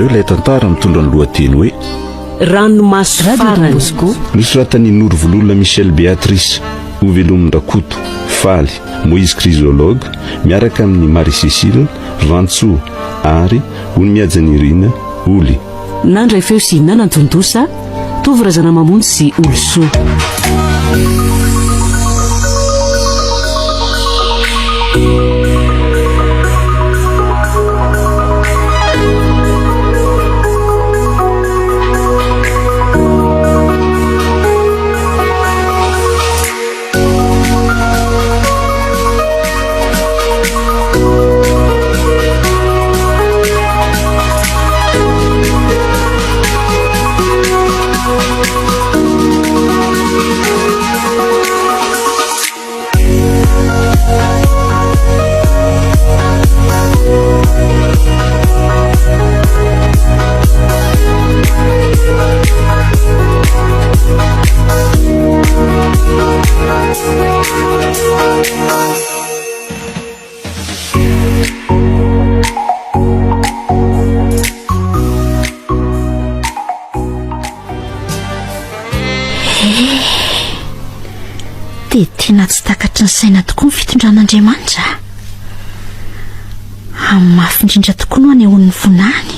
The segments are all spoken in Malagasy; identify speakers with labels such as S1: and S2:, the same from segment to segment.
S1: ilay tantara mitondra ny lohateny hoe
S2: ranomaso farany
S1: nosoratan'ny Norovololona Michel Béatrice Ovelomin-Drakoto Faly Moïse Chrysologue miaraka amin'ny Marie Cécile Rantso ary Olmiajanirina Oly
S2: nandray feo sy nanantondosa tovorazana mamonjy sy oloso
S3: dia tena tsy takatry ny saina tokoa ny fitondran'Andriamanitra amin'ny mafindrindra tokoa no anehoan'ny vonany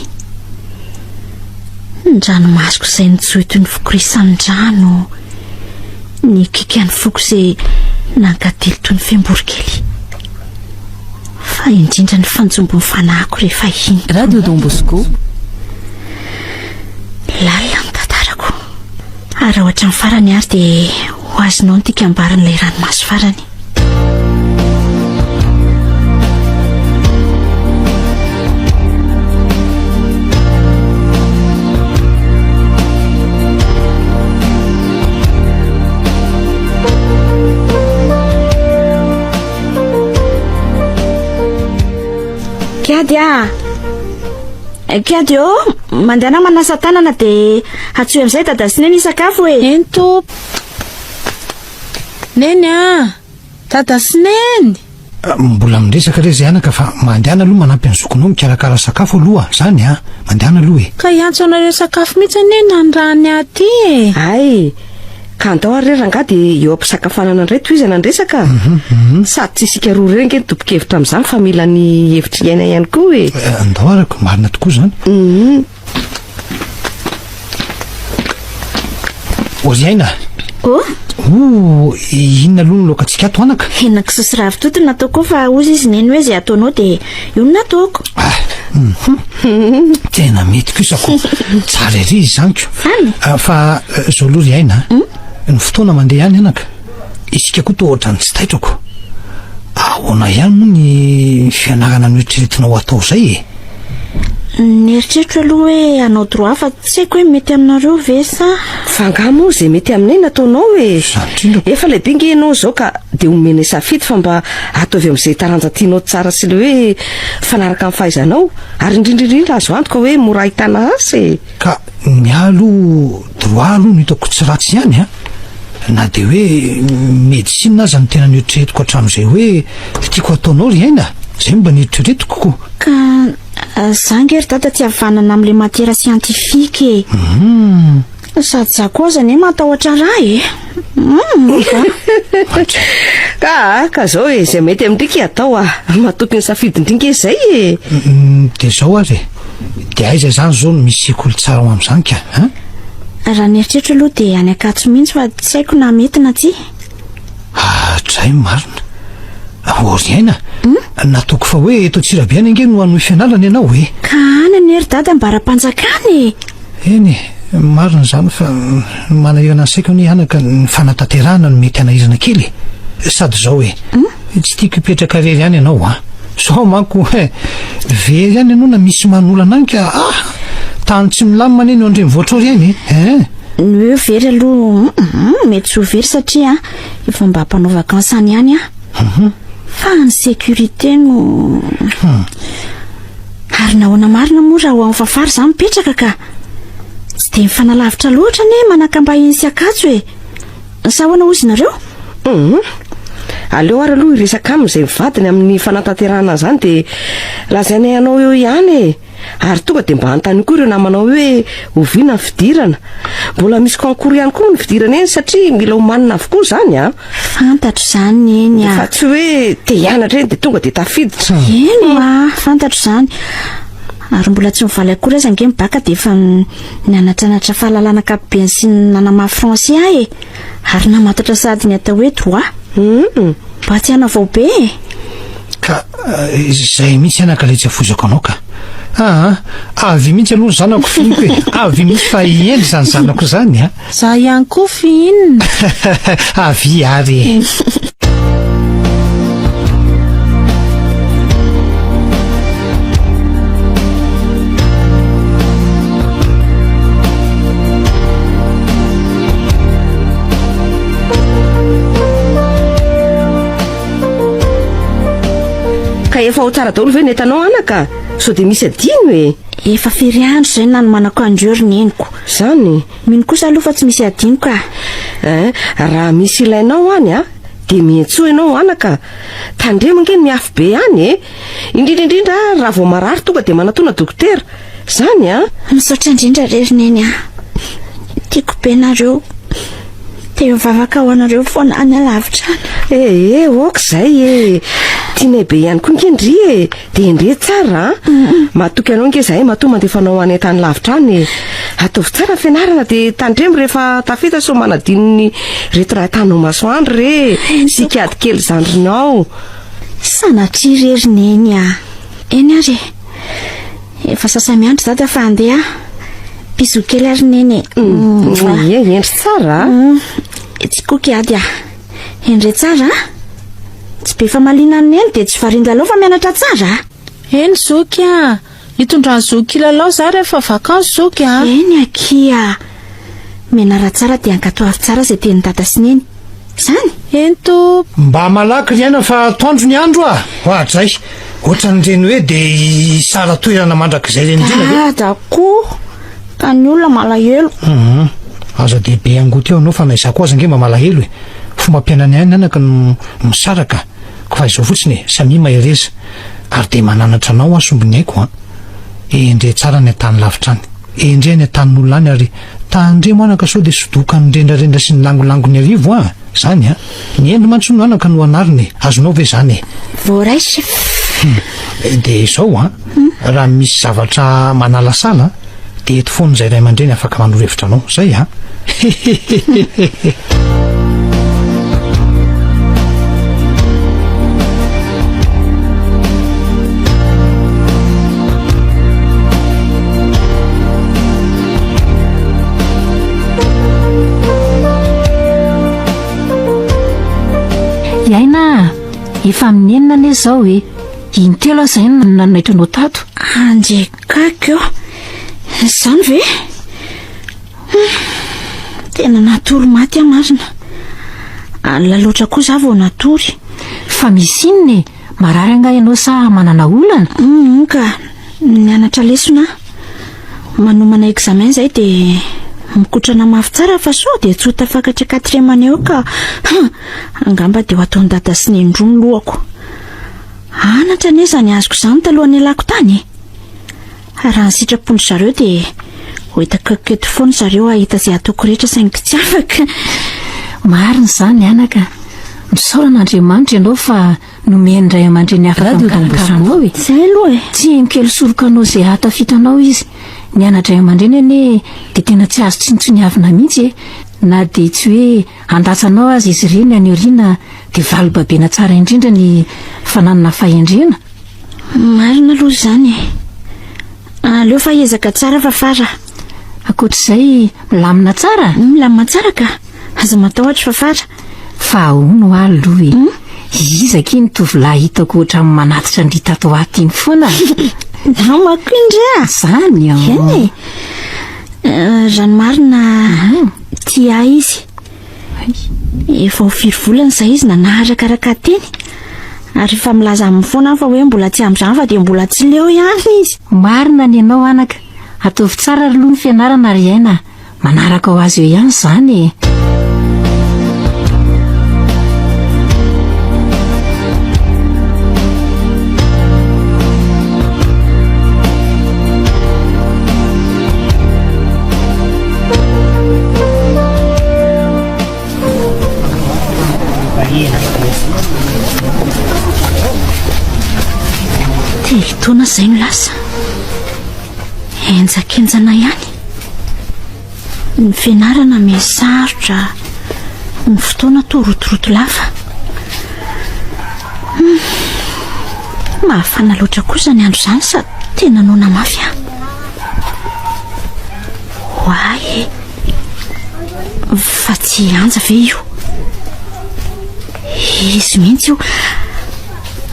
S3: ny ranomasoko izay nitsohy toy ny fokorisan'ny-drano ny kikan'ny foko izay nankatily toy ny fiamborokely fa indrindra ny fanjombon'ny fanahiko rehefa iny
S2: Radio Don Bosco
S3: lalina ny tantarako ary ohatra ny farany ary dia ho azonao ny tika ambaran'ilay ranomaso farany Kiady mandehana manasa tanana dia atsoy amin'izay dada sy neny sakafo e
S4: ento neny dada sy neny
S5: mbola miresaka re zay anaka fa mandehana aloha manampy ny zokonao mikarakara sakafo aloha zany mandehana aloha
S4: ka iantso anareo sakafo mihitsy neny andrany aty
S6: ay ka andao ary ranga dia eo ampisakafanana indray toy izy anandresaka sady tsy isika roa reny ny tobokevitra amin'izany fa mila ny hevitra iaina ihany koa e
S5: andao arako marina tokoa zany ozy aina inona aloha ny lokatsika ato anaka
S3: hena kisoso ravitoto nataoko fa ozy izy neny hoe zay ataonao dia io no nataoko
S5: tena mety kosako tsara ery izy zaniko fa zao aloha ry aina ny fotoana mandeha ihany anaka isika koa toa ny tsy taitrako ahoana ihany moa ny fianarana ny oeritreretinao atao zay
S3: ny eritreritro aloha hoe anao droit fa tsy haiko hoe mety aminareo ve sa
S6: fangamo zay mety aminay nataonao e efa lehibe ingenao zao ka dia omena safidy fa mba ataovy amin'izay taranja tianao tsara sy le hoe fanaraka amin'ny fahaizanao ary indrindrindrindra azo antoka hoe mora ahitana asy
S5: ka ny alo droit aloha no hitako tsy ratsy ihany na dia hoe médecine aza ny tena ny eritreretiko hatramin'izay hoe tiako ataonao ry aina zay mba ny eritreretiko koa
S3: ka zangery dada tsy havanana amin'ilay matiera siantifika sady za koa zany matahotra raha
S6: ka zao e zay mety amin'ndrika atao matoky ny safidy indringa izay e
S5: dia zao ary dia aiza zany zao no misy olo tsara ho amin'izany ka
S3: raha ny eritreritro aloha dia any akatso mihitsy fa tsy haiko na mety na ty
S5: hatray marina ory aina nataoko fa hoe eto Tsirabiana inge no anohy fianarana ianao e
S3: ka any ny ery dada mbara-panjakany
S5: eny marina zany fa manahirana saiko ny anaka ny fanatanterahana no mety anahirana kely sady zao e tsy tiako hipetraka rery ihany ianao sao manko very ihany ianao na misy manolana any ka tany tsy milamy maneny eo andreny voatrory ihany
S3: ny hoe very aloha mety tsy ho very satria efa mba hampanao vakansany ihany fa ny sécurité no ary nahoana marina moa raha ho amin'ny fafary zany mipetraka ka tsy dia mifanalavitra loatra ne manakambahiny sy akatso e sa hoana ozy nareo
S6: aleo ary aloha iresaka amin'izay mivadiny amin'ny fanatanterahana zany dia lazainay anao eo ihany ary tonga dia mba antany koa ireo namanao hoe oviana ny fidirana. Mbola misy concours ihany koa ny fidirana eny satria mila homanina avokoa zany a.
S3: Fantatro zany eny
S6: Fa tsy hoe te hianatra eny dia tonga dia tafiditra.
S3: eno a fantatro zany. Ary mbola tsy mivaly akory aza ange mibaka dia efa nianatranatra fahalalana ankapobeny sy ny nanamafy français ahy ary namatatra sady ny atao hoe droit. Mba tsy hanavao be
S5: ka izay mihitsy anakaletsy afozako anao ka avy mihitsy aloha zanako finiko hoe avy mihitsy fa iendry zany zanako zany a.
S4: Za ihany koa fihinona.
S5: avy ary
S6: Ka efa ho tsara daholo ve ny entanao anaka? Sao dia misy adino e.
S3: efa firy andro zay nanomanako anjory ny eniko.
S6: Zany
S3: Mino kosa aloha fa tsy misy adino ka.
S6: raha misy ilainao any a dia miantsoa ianao anaka. Tandremo nge ny miafy be any e. Indrindraindrindra raha vao marary tonga dia manatona dokotera. Zany a.
S3: Misaotra indrindra rerineny a. Tiako be nareo. Te mivavaka ho anareo foana any alavitra any.
S6: Oka zay e. Tianay be ihany koa nkendry e. Dia endre tsara matoky anao nge zahay matoa mandefanao any tany lavitra any. Ataovy tsara fianarana dia tandremo rehefa tafita so manadino ny reto raha tanao masoandro re. Sikady kely zandrinao.
S3: Sanatria rerineny a. Eny ary efa sasamiandro zata fa andeha. Bisou kely ary neny.
S6: Endry tsara.
S3: Tsy koky ady a. Endre tsara. Tsy be famalina neny dia tsy varin-lalao fa mianatra tsara.
S4: Eny zoky a. Hitondra ny zoky lalao za rehefa vakansy zoky a.
S3: Eny akia. Menara tsara dia ankato avy tsara izay teny dada sy neny. Zany
S4: Eny to.
S5: mba malaky ry aina fa toandro ny andro a hoatry zay ohatran'ireny hoe dia sara toerana mandrakizay reny indrina
S3: dako ka ny olona malahelo.
S5: aza dehibe angoty eo anao fa naizako aza nge mba malahelo e. Fomba ampianany any anaka no misaraka ko fa izao fotsiny e samy mahereza ary dia mananatra anao asombony haiko a. Endre tsara ny atany lavitra any endre ny atanin'olona any ary tandremo anaka sao dia sodoka ny rendrarendra sy ny langolangony arivo a. Zany a ny endry mantsono anaka no anariny azonao ve zany e.
S3: Voaraisy
S5: dia izao a raha misy zavatra manalasala dia eto foana izay ray aman-dreny afaka manoro-hevitra anao zay a.
S2: Iaina efa amin'ny enina ane zao e. Intelo aza eny nanaitranao tato.
S3: anjekako zany ve tena natory maty a marina. Laloatra koa za vao natory.
S2: Fa misy inona e. Marary anga ianao sa manana olana?
S3: Ka nianatra lesona manomana examen zay dia mikotrana mafy tsara fa sao dia tsy ho tafakatra 4e eo ka angamba dia ho ataony dada sy nendro ny lohako. Anatra neza ny azoko izany talohan'ny alako tany. Raha ny sitrapony zareo dia ho hitako keto foana zareo ahita izay ataoko rehetra saingy tsy afaka.
S2: Marina zany anaka. Misaoran'Andriamanitra ianao fa nomeny ray aman-dreny afaka mikarakara e.
S3: Zay aloha e.
S2: Tsy mikely sorokanao izay hatafitanao izy. Ny anadray aman-dreny ane dia tena tsy azo tsintsoniavina mihitsy e. Na dia tsy hoe andatsanao azy izy ireny any aoriana dia valobabena tsara indrindra ny fananana fahendrena.
S3: Marina aloha zany. Aleo fa ezaka tsara fa fara.
S2: Akoatr'izay milamina tsara.
S3: Milamina tsara ka. Aza matahotra fa fara.
S2: Fa ahono aloha e. Izaka iny tovolahy hitako ohatran'ny manatitra ny tato aty iny foana.
S3: Namako indra.
S2: Zany
S3: Eny ranomarina tia izy. Efa ho 5 volana izay izy nanaharaka teny. Ary efa milaza amin'ny foana fa hoe mbola tsy amin'izany fa dia mbola tsy leo ihany izy.
S2: Marina ny ianao anaka. Ataovy tsara aloha ny fianarana ry aina. Manaraka ho azy eo ihany zany e.
S3: izay no lasa enjakenjana ihany ny fianarana misarotra ny fotoana toa rotoroto lava. Mahafana loatra kosa ny andro izany sady tena nona mafy a. Hoay fa tsy anja ve io? Izy mihitsy io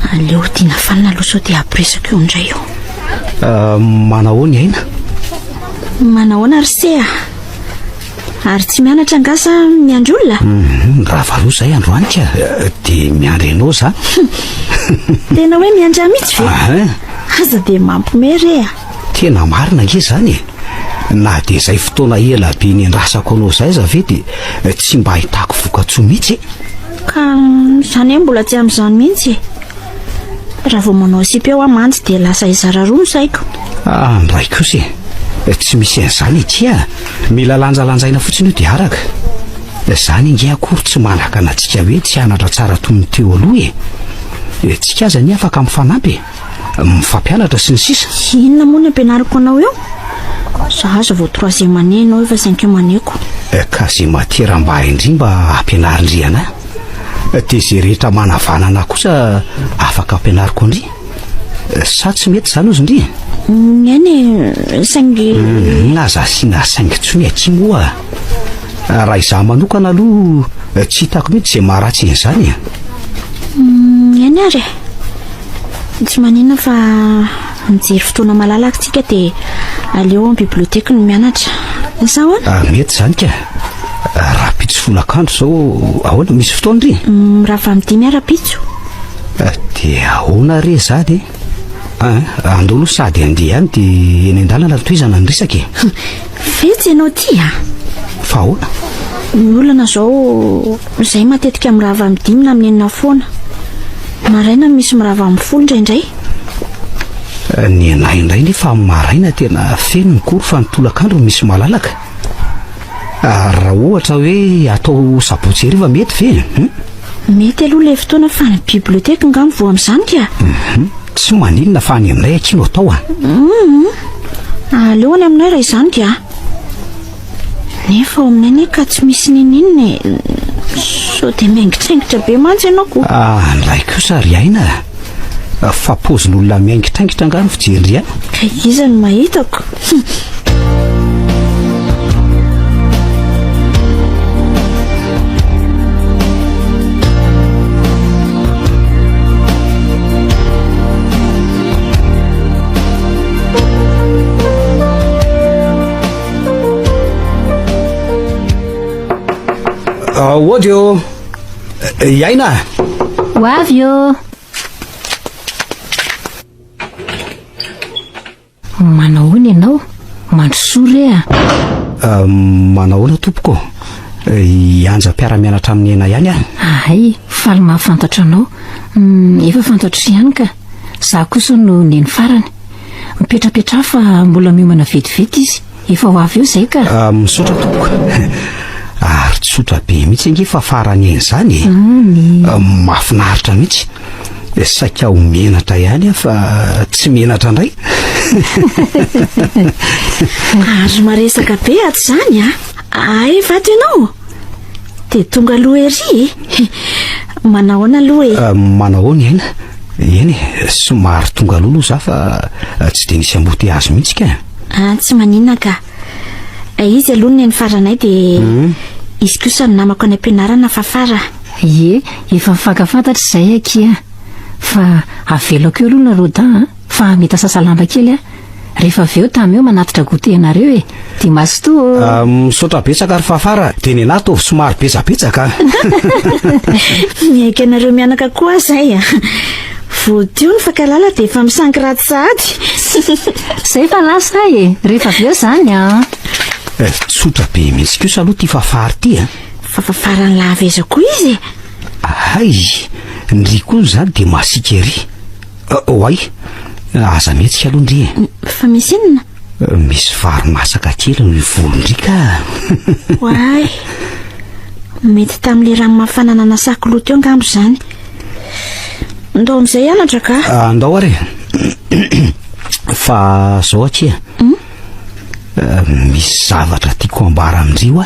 S3: aleo tiana fanina aloha sao dia apresaka io indray io.
S5: Manahoana aina?
S3: Manahoana ary sea? Ary tsy mianatra angasa miandry olona?
S5: Raha valo zay androany ka dia miandry anao za.
S3: Tena hoe miandry mihitsy ve? Aza dia mampomere a.
S5: Tena marina nge zany e. Na dia izay fotoana ela be ny andrasako anao zay za ve dia tsy mba ahitako voka-tsoa mihitsy.
S3: Ka izany hoe mbola tsy amin'izany mihitsy. Raha vao manao sipy eo amanjy dia lasa izara roa ny saiko.
S5: Ndray kosa tsy misy an'izany ety a. Mila lanjalanjaina fotsiny io dia araka. Izany inge akory tsy manaka anantsika hoe tsy anatra tsara toy ny teo aloha e. Tsika aza ny afaka mifanampy mifampianatra sy ny sisa.
S3: Inona moa ny ampianariko anao eo? Za aza vao troisième année anao efa cinquième année-ko.
S5: Ka zay matiera mba indrimba ampianarindriana. Dia zay rehetra manavanana kosa afaka ampianariko indri. Sa tsy mety izany ozy indri?
S3: Eny saingy
S5: naza asiana saingy tsony aty moa. Raha izaho manokana aloha tsy hitako mihitsy izay maharatsy izany.
S3: Eny ary tsy maninona fa mijery fotoana malalaka tsika dia aleo amin'ny biblioteka no mianatra. Sahoana?
S5: Mety izany ka. Raha pitso folakandro zao ahoana misy fotoana ry?
S3: Raha fa midimy ara-pitso.
S5: Dia ahoana re zany? Andolo sady andeha ihany dia eny an-dalana toizana ny resaka.
S3: Fetsy ianao ty a?
S5: Fa ahoana?
S3: Ny olana zao izay matetika mirava amin'ny 5 na amin'ny 4 foana. Maraina misy mirava amin'ny 10 indraindray.
S5: Ny anahy indray nefa maraina tena feno ny kory fa ny tolakandro misy malalaka. Raha ohatra hoe atao sabotsy hariva mety ve?
S3: Mety aloha ilay fotoana fa ny biblioteka ngam voa amin'izany ka.
S5: Tsy maninona fa any aminay akino atao a.
S3: Aleo any aminay raha izany ka. Nefa ao aminay ne ka tsy misy ninina sao dia miaingitraingitra be mantsy ianao ko.
S5: Ndray kosa ry aina. Fa pozin'olona miaingitraingitra ngano fijery a.
S3: Ka iza no mahitako.
S5: Oady eo. Iaina.
S2: Ho avy eo. Manahoana ianao? Mandrosoa a?
S5: Manahoana tompoko? Ianja mpiara-mianatra amin'ny ena ihany a?
S2: Ay, faly mahafantatra anao. Efa fantatro ihany ka. Za kosa no neny farany. Mipetrapetra fa mbola miomana vetivety izy. Efa ho avy eo izay ka.
S5: Misaotra tompoko. Ary tsotra be mihitsy ange fa farany en'izany. Mahafinaritra mihitsy. Saika ho menatra ihany fa tsy menatra indray.
S3: Azo maresaka be ato izany a. Ay vato ianao dia tonga aloha ery. Manahoana aloha e?
S5: Manahoana aina? Eny somary tonga aloha za fa tsy dia nisy amboteazy mihitsy ka.
S3: Tsy maninona ka. Izy aloha ny faranay dia izy kosa ny namako any ampianarana fa fara.
S2: Ie, efa mifankafantatra izay akia. Fa avelako eo aloha na Rodin fa mety sasalamba kely a. Rehefa avy eo tamy eo manatitra goûter ianareo e. Dia masotoa.
S5: Misaotra betsaka ary fa fara. Dia ny anahy tovy somary betsabetsaka.
S3: Miaika anareo mianaka koa izay a. Voadio ny fankalala dia efa misangy ratsy sahady.
S2: Izay fa lasa e. Rehefa avy eo izany a.
S5: Tsotra be mihitsy kosa aloha ty fafary ty a.
S3: Fa farany lava izy koa izy.
S5: Hay, ndry koa izany dia masika ery. Oay, aza mihetsika aloha ndry e.
S3: Fa misy inona?
S5: Misy vary masaka kely ny volondrika.
S3: Oay, mety tamin'ilay rano mafana nanasako loto eo angamba izany. Ndao amin'izay hianatra ka?
S5: Andao ary.
S7: Fa zao aty misy zavatra tiako ambara amindrio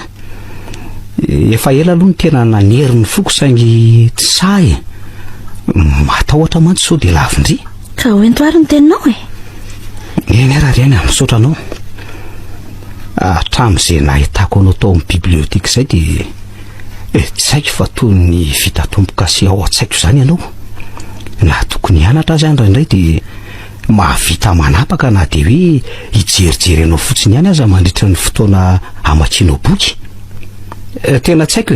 S7: efa ela aloha ny tena nanery ny foko saingy tsy sahy matahotra mantsy sao de lavindry.
S3: Ka hoentoary ny teninao
S7: eny raha reny misaotra anao hatramin'izay nahitako anao tao amin'ny biblioteka izay de tsy haiko fa toy ny vita tomboka sy ao an-tsaiko izany ianao na tokony hianatra azy andray de mahavita manapaka na de hoe hijerijery anao fotsiny ihany aza mandritra ny fotoana hamakianao boky. Tena tsy haiko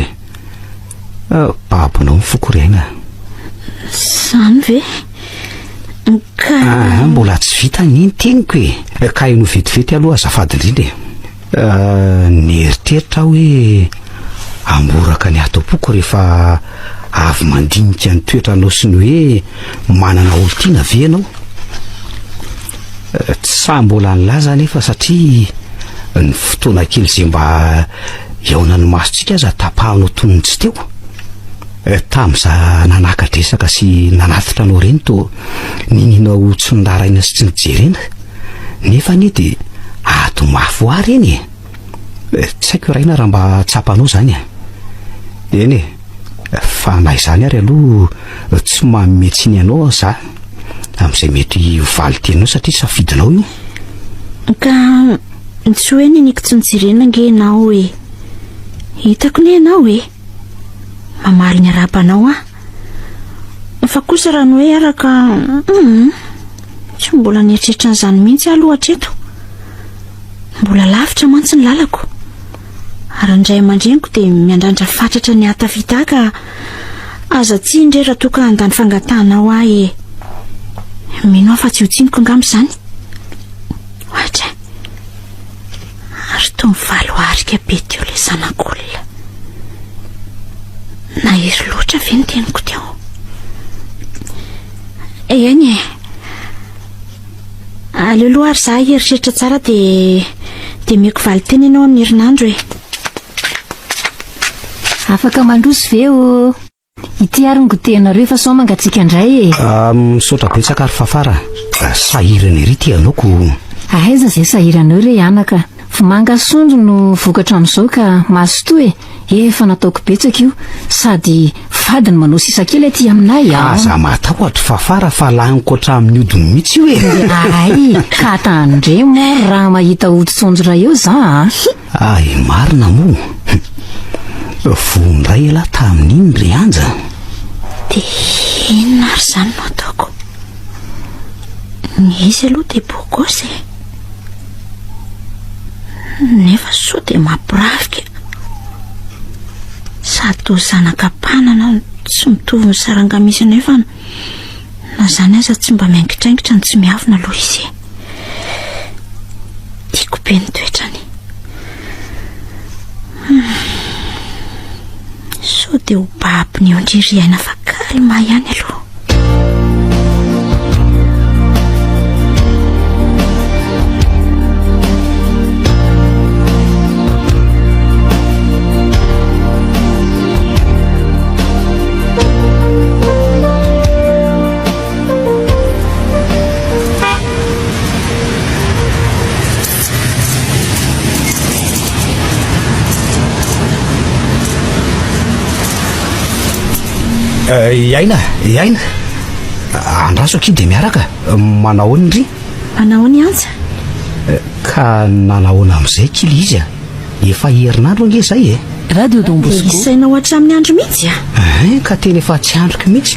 S7: babonao mifoko rena
S3: zany ve ka
S7: mbola tsy vita ny teniko ka ino vetivety aloha azafady indrindra ny eritreritra hoe amboraka ny ato boky rehefa avy mandinika ny toetranao sy ny hoe manana olontiana ve anao. Tsy sa mbola nilaza nefa satria ny fotoana kely izay mba eona ny masontsika aza tapahanao tonony tsy teo tamin'iza nanaka-dresaka sy nanatitra anao reny to ninonao tsy nindaraina sy tsy nijerena nefa nie de ato mafoary eny tsy haiko raina raha mba tsapanao zany eny fa na izany ary aloha tsy mametsiny anao za amin'izay mety valy tenao satria safidinao io
S3: ka tsy hoe niniko tsy nijerena nge nao hitako ny ianao mamaly ny arabanao fa kosa raha ny hoe araka tsy mbola nieritreritra n'izany mihitsy aloha hatreto mbola lavitra mantsy ny lalako ary indray aman-dreniko de miandrandra fatratra ny atavita ka aza tsy indray raha toka andany fangatanao mino afa tsy hotsiniko angam izany ohatra ary to mivalo arika be teo le zanak'olona na iry loatra ve ny teniko teo eny aleoloha ary za eritreritra tsara de meko valy teny ianao amin'ny herinandro
S2: afaka mandroso ve ity arongotenareo fa sao mangatsika indray
S7: misaotra betsaka ary fafara sahirana ery ty anaoko
S2: aiza zay sahiranao re anaka fa mangasondro no vokatra amin'izao ka masoto efa nataoko betsaka io sady fady ny manao sisa kely aty aminay
S7: aza matahotra fafara fa laniko hatramin'ny odiny mihitsy io
S2: ay ka tandremo raha mahita ototsonjora eo za
S7: ay marina mo vondray ela tamin'iny re anja
S3: de inona ary zany no ataoko ny izy aloha de bokosy nefa so de mampirafika sady to zanakam-panana tsy mitovy ny saranga-misy nefa na zany aza tsy mba miangitraingitra ny tsy miavina aloha izy tiako be ny toetrany so de ho baby ny ondririaina fa kalma ihany aloha
S7: iaina andraso aky de miaraka manahoany ry
S3: manahoany anja
S7: ka nanahoana amin'izay kily izy efa herinandro ange zay
S2: radio Dombosco
S3: isaina ohatra amin'ny andro mihitsy
S7: ka tena efa tsy androko mihitsy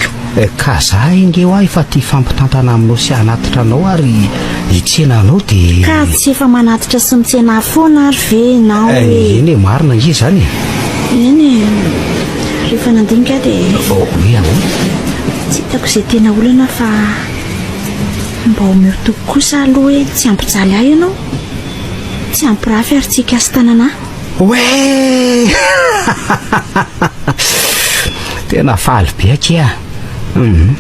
S7: ka za inge hoa efa ty fampitantana aminao sy anatitra anao ary hitsena anao de
S3: ka tsy efa manatitra sy mitsena foana ary ve nao
S7: eny marina nge zany
S3: eny rehefa nandinika de
S7: hoe ahoana
S3: tsy hitako izay tena olana fa mba omeo toko kosa aloha hoe tsy ampijaly ahy ianao tsy ampirafy ary tsy ikasy tanana
S7: hoe tena faly be aky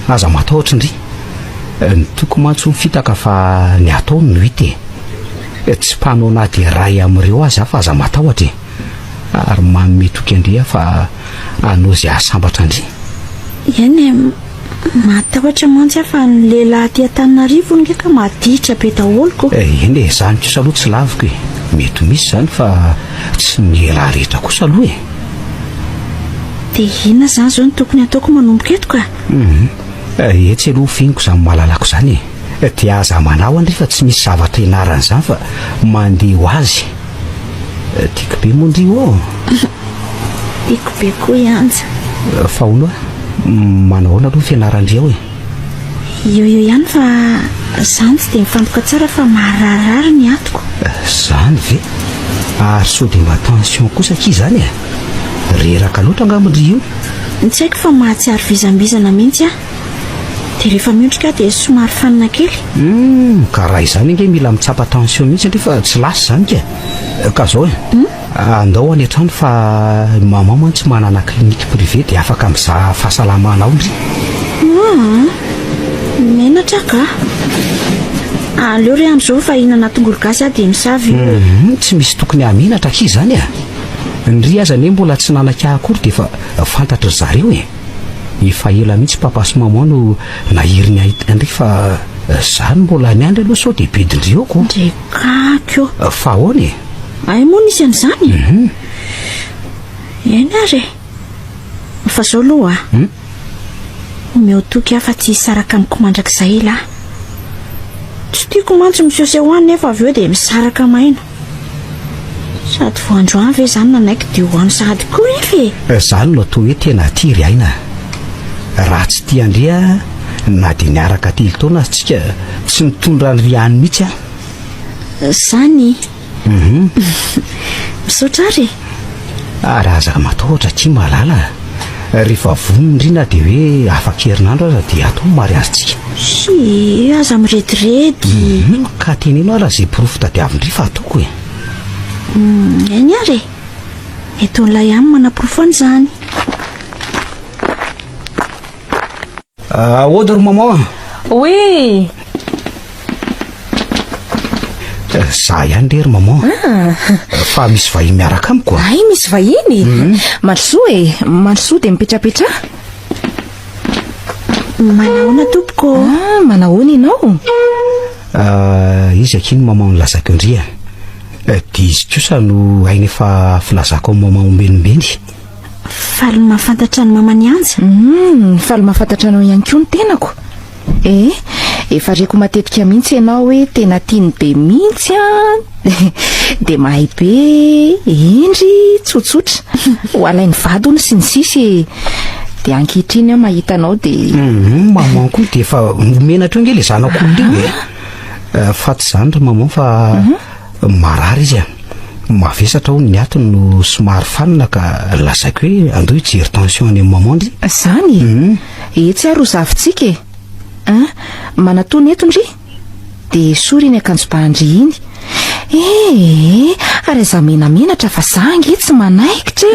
S7: aza matahotra indry ny toko mantso mifitaka fa ny ataony no hita tsy mpanao na de ray amin'ireo azy fa aza matahotra ary manome toky andrea fa anao zay ahasambatra andry
S3: eny Matahotra mantsy fa ny lehilahy aty Antananarivo ndraika maditra be daholiko.
S7: Eny zany kosa aloha tsy laviko mety misy zany fa tsy ny lehilahy rehetra kosa aloha
S3: Dia inona zany zao ny tokony ataoko manomboka eto ka?
S7: Etsy aloha figniko zany mahalalako zany dia aza manao andry fa tsy misy zavatra ianarana zany fa mandeha ho azy. Tiako be mondrio
S3: Tiako be koa ihanja.
S7: fa hono manahoana aloha fianarandreo
S3: Io ihany fa zany tsy dia mifantoka tsara fa mahararary ny atoko.
S7: Zany ve ary sao dia mba attention kosa ki zany reraka loatra angamindry io.
S3: Tsy haiko fa mahatsiaro vizambizana mihitsy dia rehefa miondrika dia somary fanina kely.
S7: Ka raha izany nge mila mitsapa attention mihitsy nefa tsy lasa zany ka zao andao any an-trano fa mama mantsy manana klinika privé dia afaka mizaha fahasalamana ao ndry.
S3: Menatra ka? Aleo re amin'izao fa hihinana tongolo gasy dia misavy.
S7: Tsy misy tokony hamenatra ki zany ndry aza ne mbola tsy nanaka akory dia efa fantatra zareo efa ela mihitsy papa sy maman no nahiriny andry fa zany mbola ny andry aloha sao dia bedindrioko
S3: ndrekakio
S7: fa ahoana
S3: ay moa nisy an'izany. Eny ary fa zao aloha omeo toky afa tsy hisaraka amiko mandrakizay ila. Tsy tiako mantsy misehosehoany nefa avy eo dia misaraka maina. Sady voandroany ve zany nanaiky dia hoany sady koa efe.
S7: Zany no atao hoe tena tiry aina. Raha tsy tia andria na dia niaraka telo taona tsika tsy mitondra ny riany mihitsy
S3: Zany misaotra ary
S7: ary aza matahotra tsy malala rehefa vonindrina dia hoe afaka herinandro aza dia atao mariazy tsika.
S3: Sy aza mirediredy
S7: ka teneno ala zay porofo tadiavindry fa ataoko
S3: eny ary eto n'ilay ihany manaporofo an'izany.
S7: Ahoana ry maman?
S4: Oui.
S7: Za ihany ry maman. Fa misy vahiny miaraka amiko
S8: Ay, misy vahiny. Mandrosoa mandrosoa dia mipetrapetra.
S3: Manahoana tompoko?
S8: Manahoana ianao?
S7: Izy akiny maman nilazako indria dia izy kosa no hainy efa filazako amin'ny maman ombenimbeny.
S3: Faly mahafantatra ny mamany anja.
S8: Faly mahafantatra anao ihany koa ny tenako. Efa reko matetika mihitsy ianao hoe tena tiany be mihitsy dia mahay be endry tsotsotra ho alainy vady hono sy ny sisy dia ankehitriny mahita anao dia
S7: maman koa dia efa menatra nge le zanako olona fa tsy zany ry maman fa marary izy mavesatra ho ny atiny no somary fanina ka lasaiko hoe andao hijery tension any amin'ny maman ndry.
S8: Zany tsy aro zavintsika manatony eto ndry dia sory ny akanjo-bahandry iny ary aza menamenatra fa zangy tsy manaikitra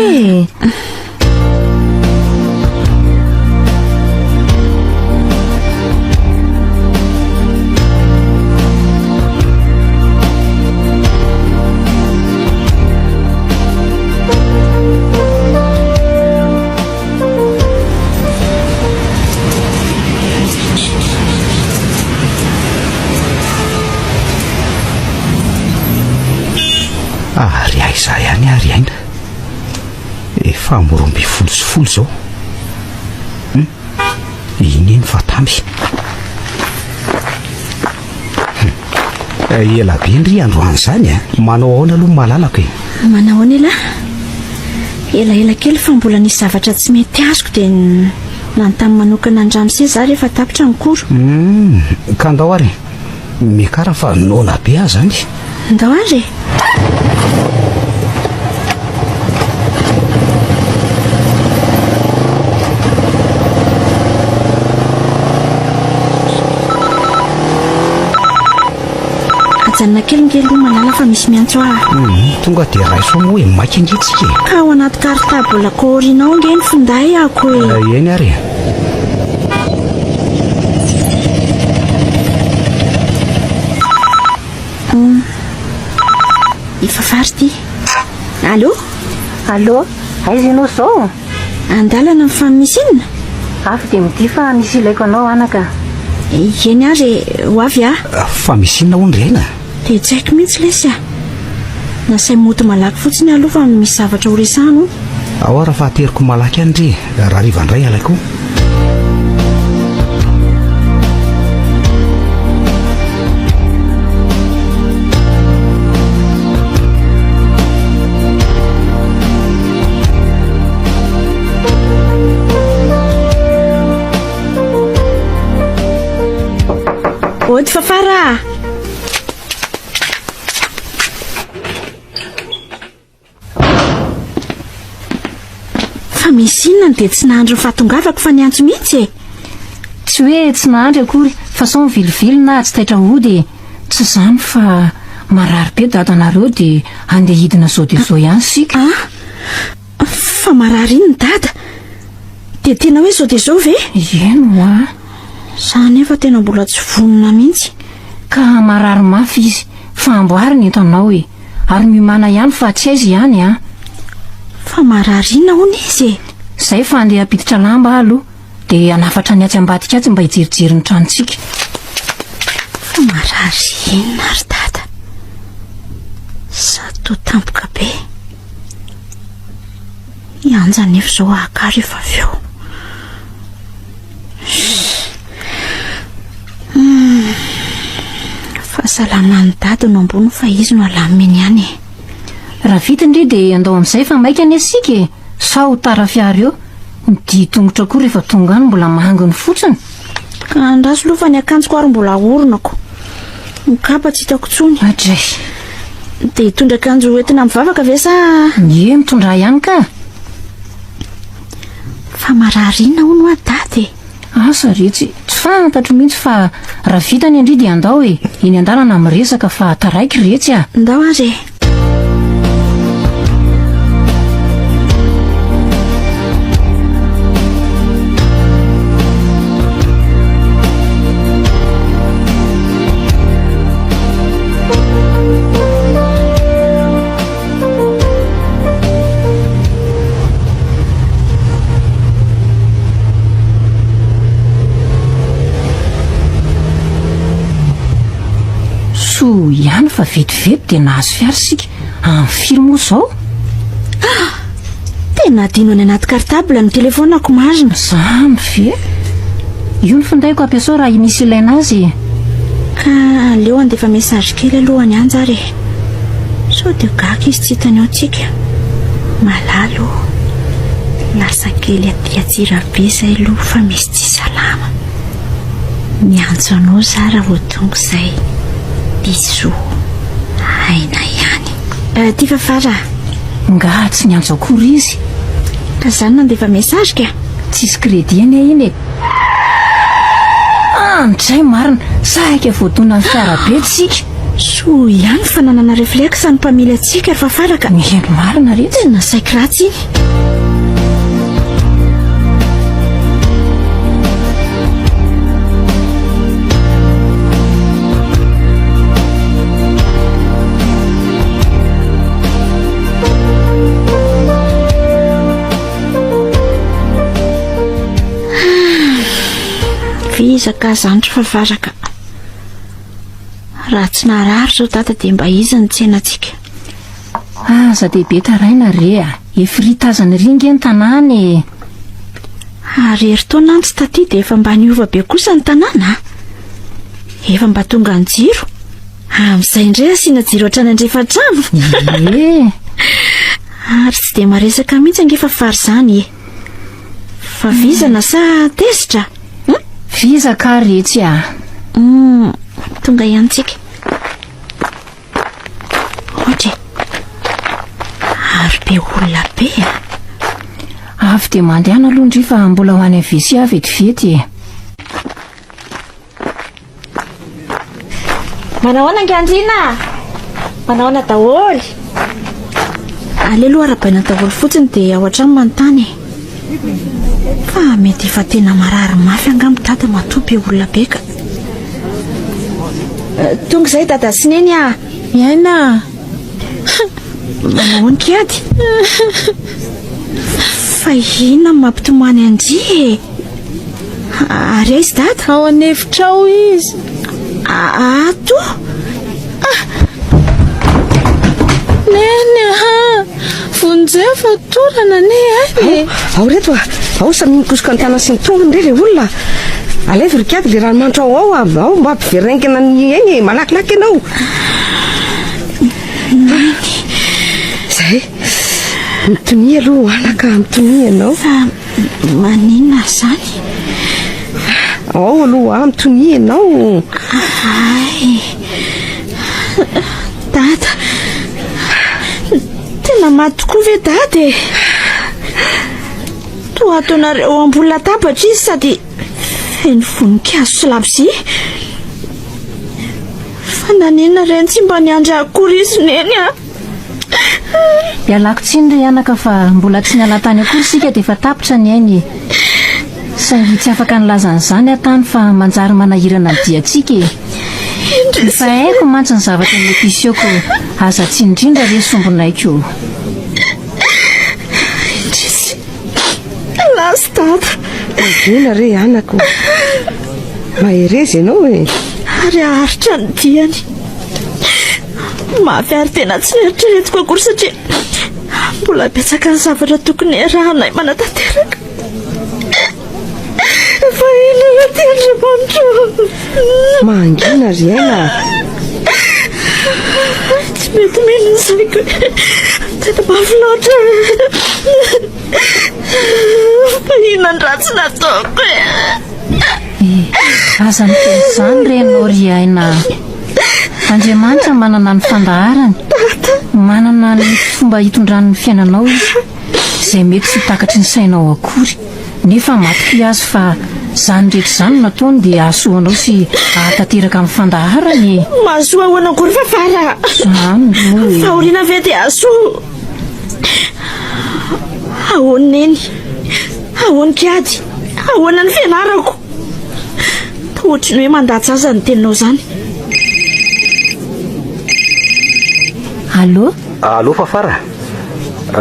S7: Ary aiza ihany ary aina efa moromby folo sy folo zao iny fa tamby ela be ndry androany zany manao ahoana aloha malalako
S3: Manahoana ela elaela kely fa mbola nisy zavatra tsy mety azoko dia nanontany manokana andramose za rehefa tapitra mikoro.
S7: Ka andao ary mekara fa nona be azy zany.
S3: Andao ary ajanona kely ngely aloha malala fa misy miantso
S7: tonga dia raiso moa hoe maiky angetsika
S3: ka ao anaty cartable kaorinao nge ny finday ako
S7: eny ary
S3: efa fary ty.
S8: Allo aiza ianao zao?
S3: Andalana ny famisinina
S2: Afy dia midi fa misy ilaiko anao anaka.
S3: Eny ary ho avy a
S7: fa misinona hono rena
S3: dia tsy haiko mihitsy lesy a nasay moto malaky fotsiny aloha fa misy zavatra ho resahano
S7: ao raha fahateriko malaky any dre raha rivandray alaiko
S3: ody fafara fa misy inona dia tsy nahandro fahatongavako fa niantso mihitsy
S2: Tsy hoe tsy nahandry akory fa sao mivilivily na tsy taitra ody tsy izany fa marary be dadanareo dia andeha hidina zao dia zao ihany sika.
S3: Fa marary iny ny dada dia tena hoe zao dia zao ve?
S2: Eno a
S3: Za nefa tena mbola tsy vonona mihitsy
S2: ka marary mafy izy fa amboariny etanao ary mimana ihany fa tsy aizy ihany a.
S3: Fa marary inona hono izy
S2: Zay fa andeha apiditra lamba aloha dia anafatra ny atsy ambadika atsy mba hijerijery ny tranontsika.
S3: Fa marary inona ary dada sady to tampoka be ianja nefa zao ahakary efa avy eo. Fahasalamany dada no ambony fa izy no alaminy ihany
S2: Raha vita indray dia andao amin'izay fa maika ny asika sao tara fiara eo ny tongotra koa rehefa tonga any mbola mahanginy fotsiny
S3: ka andraso aloha fa ny akanjoko ary mbola oronako mikapa tsy hitako tsony
S2: adray
S3: dia hitondra akanjo entina mivavaka ve sa
S2: mitondra ihany ka
S3: fa marary inona hono a dady
S2: asa retsy tsy fantatro mihitsy fa raha vita ny andry dia andao eny an-dalana miresaka fa taraiky retsy a
S3: ndao ary
S2: ihany fa vetivety dia nahazo fiara sika amin'ny filmo zao
S3: tena dino any anaty kartable ny telefonako marina
S2: zany ve io ny findaiko ampiasao raha misy ilaina azy
S3: ka aleo andefa mesazy kely alohany any zary sao dia gaka izy tsy hitany ao tsika malalo lasa kely aty atsirabe zay aloha fa misy tsy salama miantso anao za raha vo tonga izay biso aina ihany ty fafara
S2: nga tsy niantso akory izy
S3: ka zany nandefa mesazy ka
S2: tsisy kredi any iny andray marina saika voadona ny fiarabe tsika
S3: so ihany fa nanana reflexe ny mpamily atsika ry fafaraka
S2: miheno marina retsy
S3: tena saiko ratsy iny vizaka zandro fafaraka raha tsy narary zao dada dia mba izy ny tsenatsika
S2: aza dehibe taraina re efritazany ringa ny tanàny
S3: ary eritaona any tsy taty dia efa mba niova be kosa ny tanàna efa mba tonga ny jiro amin'izay indray asiana jiro hatrany andrefatrano ary tsy dia maresaka mihitsy angefa fary zany fa vizana sa tezitra
S2: vizaka retsy
S3: tonga ihany tsika ohatra ary be olona be
S2: avy dia mandehana aloha ndry fa mbola ho any avesy vetivety
S3: manahoana anganjina manahoana daholy alealoha arabaina daholy fotsiny dia ao an-trano manontany fa mety efa tena marary mafy angamy dada matoby olona be ka tonga izay dada sineny
S4: iaina
S3: manahoana kiady fa inona mampitomany anjy Ary aizy dada?
S4: Ao anefitra ao izy.
S3: Ato?
S4: Neny vonjefa torana ne any.
S6: Ao reto ao samy mikosoka ny tana sy ny tongony re le olona. Alevy rikady le ranomanitra ao ao mba ampiverengana ny egny malakilaky ianao. Zay mitony aloha alaka mitony ianao.
S3: Maninona zany?
S6: Ao aloha mitony ianao.
S3: Ay dada, tena maty tokoa ve dada? Toa ataonareo ambony latabatra izy sady feno voninkazo sy labozia. Fa nanena reny tsy mba niandry akory izy neny a.
S2: Ialako tsiny ry anaka fa mbola tsy niala tany akory sika dia efa tapitra ny ainy. Saingy tsy afaka nilazan'izany atany fa manjary manahirana ny diantsika. Fa haiko mantsy ny zavatra mety iseoko aza tsy indrindra re sombonaiko.
S3: Lasy dada.
S6: Ina re anako. Maherezy ianao e.
S3: Ary aharitra ny diany. Mahafiary tena tsy eritreretiko akory satria mbola betsaka ny zavatra tokony arahanay manatanteraka. Fa ina na ty Andriamanitra.
S6: Mangina ry aina.
S3: Tsy mety mino ny saiko. Tena mafy loatra. Fa ina ny ratsy nataoko e.
S2: Aza miteny izany renao ry aina. Andriamanitra manana ny fandaharany, manana ny fomba hitondran'ny fiainanao izy, izay mety tsy takatry ny sainao akory. Nefa matoky azy fa izany rehetra izany nataony dia ahasoanao sy ahatanteraka amin'ny fandaharany.
S3: Mahasoa ahoana akory fa fara.
S2: Izany
S3: fahoriana ve dia ahasoa. Ahoana neny, ahoana kiady, ahoana ny fianarako. Ohatriny hoe mandatsy aza ny teninao zany.
S2: Allô?
S7: Allô fafara.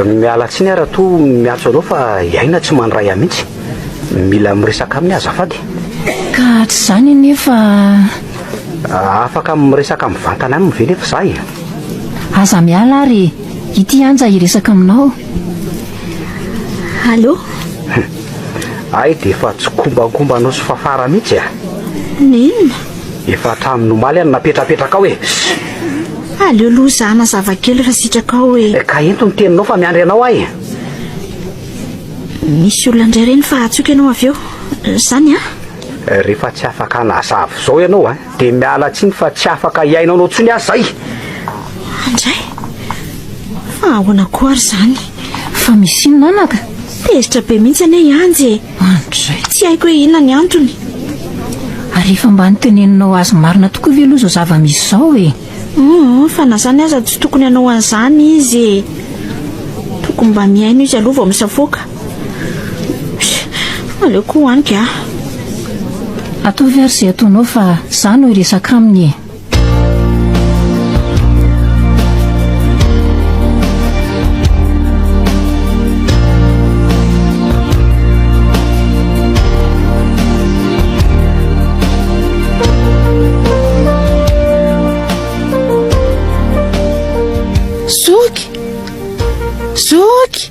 S7: Miala tsiny ara to miatso anao fa iaina tsy mandray ahy mihitsy. Mila miresaka amin'ny azafady.
S2: Ka tsy zany nefa
S7: afaka miresaka mivantana aminy ve nefa zahay?
S2: Aza miala ary ity anja iresaka aminao.
S3: Allô?
S7: Ay dia efa tsy kombakombanao sy fafara mihitsy a.
S3: Nenona?
S7: Efa hatramin'ny omaly any napetrapetraka ao e.
S3: Aleo aloha zana zavakely fa sitraka ao e.
S7: Ka ento ny teninao fa miandry anao ahy.
S3: Misy olona indray reny fa atsoka ianao avy eo. Zany a?
S7: Rehefa tsy afaka nazava zao ianao a dia miala tsiny fa tsy afaka hiainao anao tsony azy zay.
S3: Andray? Fa ahoana koa ary zany?
S2: Fa misy inona anaka?
S3: Tezitra be mihitsy ane ianjy e.
S2: Andray.
S3: Tsy haiko hoe inona ny antony.
S2: Ary efa mba niteneninao azy marina tokoa ve aloha zao zava-misy zao e?
S3: Fa na zany aza tsy tokony hanao an'izany izy e. Tokony mba miaino izy aloha vao misafoaka. Aleo koa hoanika a.
S2: Ataovy ary izay ataonao fa izaho no hiresaka aminy e.
S4: Zoky!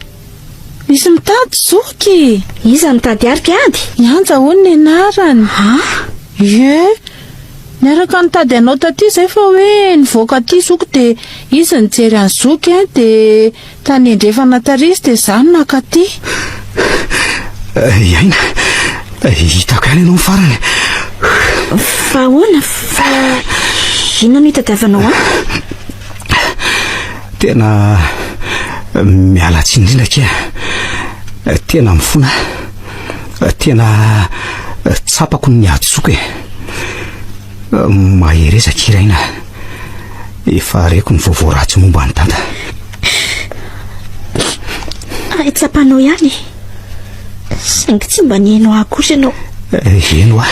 S4: Misy mitady zoky!
S3: Iza mitady arika ady?
S4: Ianja hono ny anarany. Ye, niaraka nitady anao taty zay fa hoe nivoaka aty zoky dia izy nijery any zoky dia tany endrefana tarisy dia izany nakaty.
S7: Iaina, hitako ihany ianao farany.
S3: Fa ahoana? Fa inona no hitadiavanao a?
S7: Tena miala tsiny indrindra kea. Tena mifona. Tena tsapako ny adzoka e. Maherezaka iraina. Efa reko ny vaovao ratsy momba ny dada.
S3: Tsapanao ihany. Saingy tsy mba nihainao akory ianao.
S7: Eno a.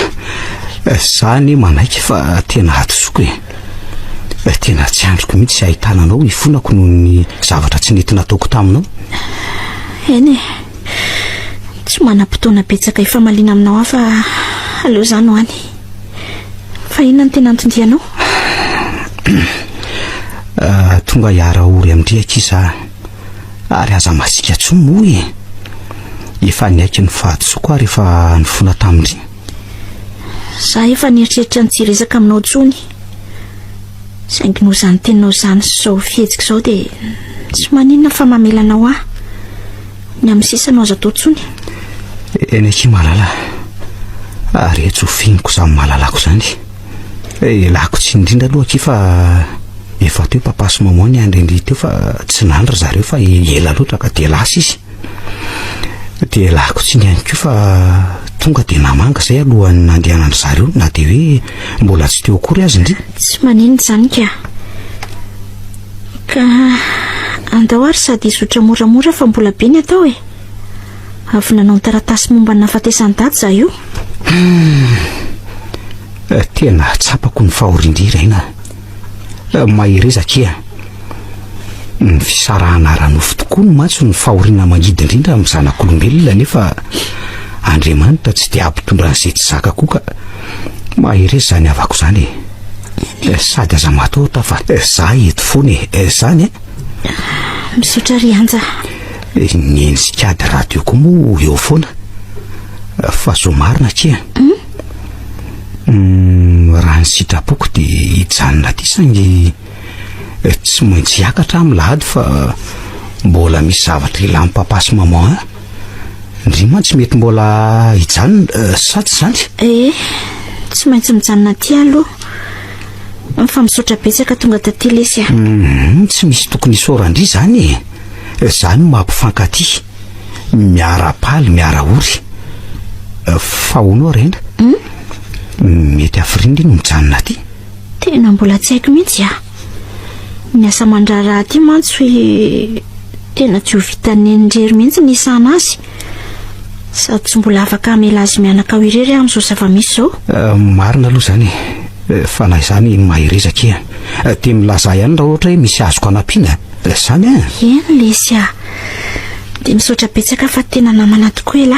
S7: Zany manaiky fa tena adzoka e. Tena tsy androko mihitsy ahitana anao hifonako noho ny zavatra tsy nety nataoko taminao.
S3: Eny e, tsy manam-potoana betsaka ifamaliana aminao aho fa aleo zany ho any. Fa inona ny tena antondianao?
S7: Tonga hiara ory amindriaka iza ary aza masika tsoa moa efa niaiky ny fahatsoko ary efa nifona tamindry.
S3: Za efa nieritreritra ny tsy resaka aminao tsony. Saingy no zany teninao zany zao fihetsika zao dia tsy maninona fa mamelanao aho. Ny amin'ny sisanao azo atao tsony.
S7: Eny aky malala ary etso finiko zany malalako zany. Lako tsy indrindra aloha aky fa efa teo papa sy maman ny andrendry teo fa tsy nandra zareo fa ela loatra ka dia lasa izy. Dia lako tsy ny ihany ko fa tonga dia namanga zay alohan'ny nandehanany zareo na dia hoe mbola tsy teo akory azy indri.
S3: Tsy maninona zany ka andao ary sady izotra moramora fa mbola be ny atao avy nanao ny taratasy momba ny nafatesany dady za io.
S7: Tena tsapako ny fahorindrira ina. Mahirezaka ny fisarahana ranofo tokoa no matso ny fahoriana mangidy indrindra amin'ny zanak'olombelona nefa Andriamanitra tsy dia ampitondra an'izay tsy zaka koa ka mahireza zany avako zany sady aza matahotra fa za eto foana zany
S3: misotra rianja
S7: ny ensikady radio koa moa eo foana fa zo marina akia raha ny sitrapoko dia hijanona ty sangy tsy maintsy hiakatra amin'ny lahady fa mbola misy zavatra ilany papa sy maman ndrima tsy mety mbola hijanona sa tsy zany?
S3: Tsy maintsy mijanona ty aloha fa misotra betsaka tonga taty lesy
S7: tsy misy tokony isorandry zany zany mampifankaty miara-paly miara-ory fa hono rena mety afirindry no mijanona ty.
S3: Tena mbola tsy haiko mihitsy ny asa mandraraha ty mantsy hoe tena tsy ho vitany endrery mihitsy ny isana azy sady tsy mbola afaka amela azy mianaka ho irery amin'izao zava-misy zao.
S7: Marina aloha zany fa na izany mahirezaka dia milaza ihany raha ohatra hoe misy azoko anampiana zany
S3: eny lesy dia misotra betsaka fa tena namana tokoa ela.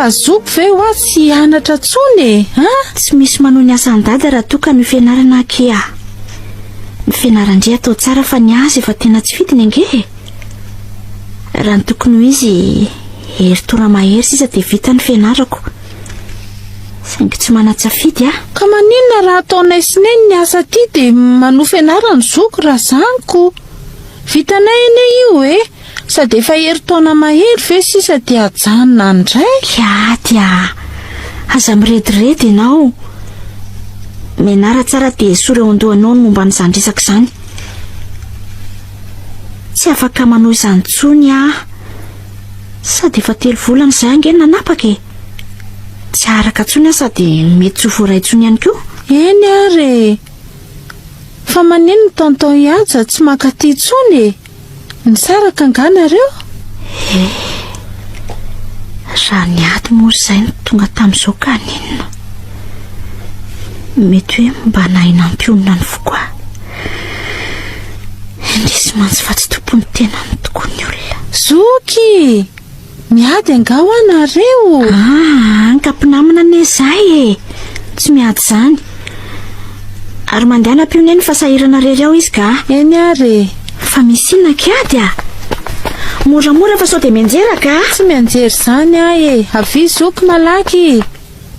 S4: Azoko ve ho azy sy anatra tsony
S3: tsy misy manao ny asany dada raha toka ny fianarana ake ny fianarandre atao tsara fa ny azy efa tena tsy fidiny ange raha ny tokony ho izy heritora mahery sisa dia vita ny fianarako saingy tsy manatsafidy
S4: ka maninona raha ataonay sineny ny asa ty dia manohy fianarany zoko raha zaniko vitanay eny io sady efa heri-taona mahery ve sisa dia ajanona andray
S3: aza mirediredy ianao menara tsara dia esory eo andohanao ny momba ny zany resaka izany tsy afaka manao izany tsony sady efa 3 volana izay ange nanapaka tsy araka tsony sady mety tsy ho voaray tsony ihany koa.
S4: Eny ary fa maneno tonton Iaja tsy makaty tsony ny saraka anganareo
S3: raha ny ady moa izay no tonga tamin'izao ka ninona mety hoe mba nahina ampionina ny fokoa indrisy mantsy fa tsy tompony tena ny tokony olona
S4: zoky miady angao anareo
S3: ankampinamina ane zay tsy miady zany ary mandeha nampiony ny fasahirana rery ao izy ka
S4: eny ary
S3: fa misy inona kiady moramora fa sao dia mianjeraka
S4: tsy mianjery zany avy zoky malaky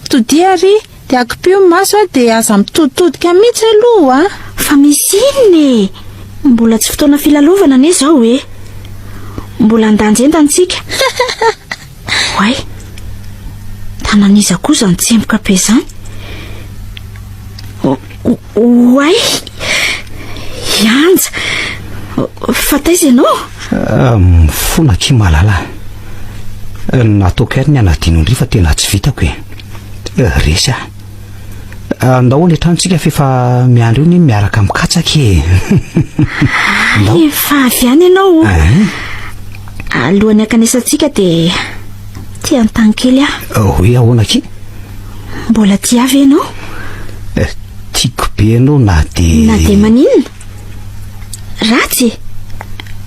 S4: todiary dia akipio maso dia aza mitoditodika mihitsy aloha
S3: fa misy inona mbola tsy fotoana filalovana ane zao mbola andanjendantsika way tananiza kosa ny tsemboka be zany way Ianja fataiza ianao
S7: mifona ki malala nataoko ary ny anadino indri fa tena tsy vitako resy andao le tranontsika fefa miandro eo ny miaraka mikatsaka
S3: efa avy any ianao alohan'ny akanesantsika dia tia antany kely
S7: hoe ahoanaki
S3: mbola tia avy ianao
S7: tiako be ianao na de
S3: maninona ratsy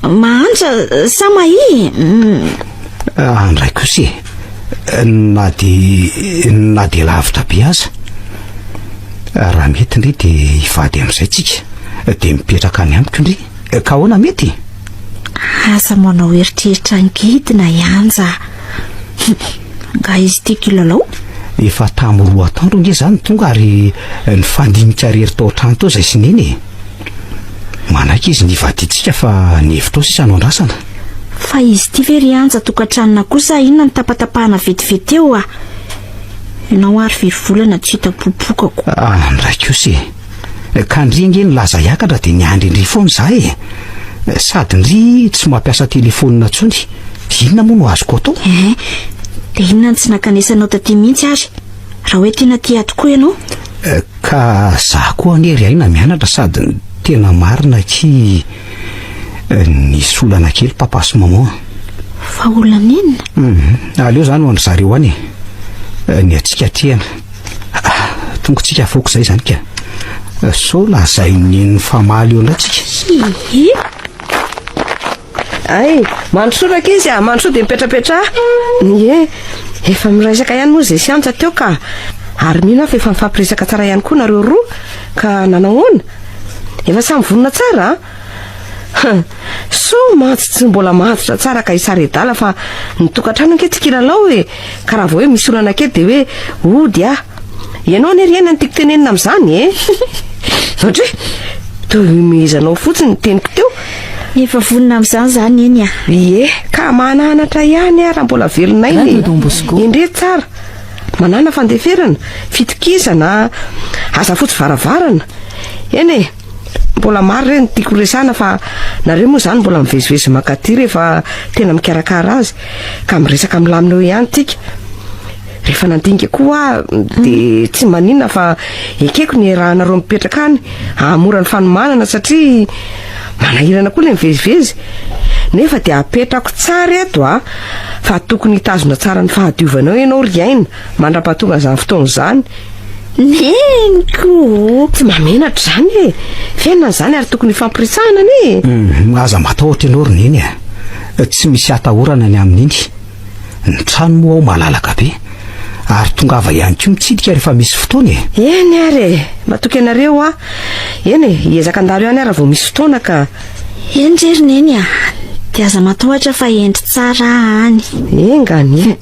S3: mahantra sa mahi
S7: andray kosa na de lavitra be aza raha mety indray de hivady amin'izay tsika de mipetraka any amiko indray ka ahoana mety
S3: asa manao eritreritra angidina ianja nga izy tiako ilalao
S7: efa tamo roa taondro nge zany tonga ary ny fandinika rery tao trano tao zay sineny manaiky izy nivaditsika fa nevitra ao sisa no andrasana
S3: fa izy ty very anja tokantranona kosa inona ny tapatapahana vetivety eo ianao ary verivolana tsy hita popokako
S7: andray kose ka ndry nge nilaza iakatra de niandry indry foana za sady ndry tsy mampiasa telefonina tsony inona moa no azoko atao
S3: de inona ny tsy nakanesanao taty mihitsy ary raha hoe tena tia tokoa ianao
S7: ka za koa anery aina mianatra sady tena marina ki nisy olana kely papa sy maman
S3: fa olana inona
S7: aleo zany ho andry zareo any ny atsika triana tonga tsika foko zay zany ka so lazay ny famaly eo andratsika
S6: ay mandrosoraka izy mandroso de mipetrapetra efa miraisaka ihany moa zay sianja teo ka ary mino fa efa mifampiresaka tsara ihany koa nareo roa ka nanahoana efa samy vonona tsara so matsy tsy mbola mahatotra tsara ka isara edala fa nitokantrano anke tsy kilalao ka raha vao hoe misy olana ke de hoe ody ianao neryena ny tiako tenenina amin'izany ohatra hoe tohimizanao fotsiny teniko teo
S3: efa vonina amin'izany zany eny
S6: ka mananatra ihany raha mbola velonainy indre tsara manana fandeferana fitokisana asa fotsy varavarana eny mbola maro reny tiako resana fa nareo moa zany mbola mivezivezy makaty rehefa tena mikarakara azy ka miresaka milamina eo ihany tika rehefa nandinika koa de tsy maninona fa ekeko ny rahanareo mipetraka any amora ny fanomanana satria manahirana koa le mivezivezy nefa de apetrako tsara eto fa tokony hitazona tsara ny fahadiovanao ianao ry aina mandra-pahatonga zany fotoana zany
S3: neniko
S6: tsy mamenatra zany fiainana zany ary tokony fampirisahana
S7: aza matahotra ianao roneny tsy misy atahorana ny amin'iny ny trano moa ao malalaka be ary tongava ihany koa mitsidika rehefa misy fotoana
S6: eny ary matoky anareo eny hiezaka andalo ihany ary vao misy fotoana ka
S3: endrery neny de aza matahotra fa endry tsara any
S6: engany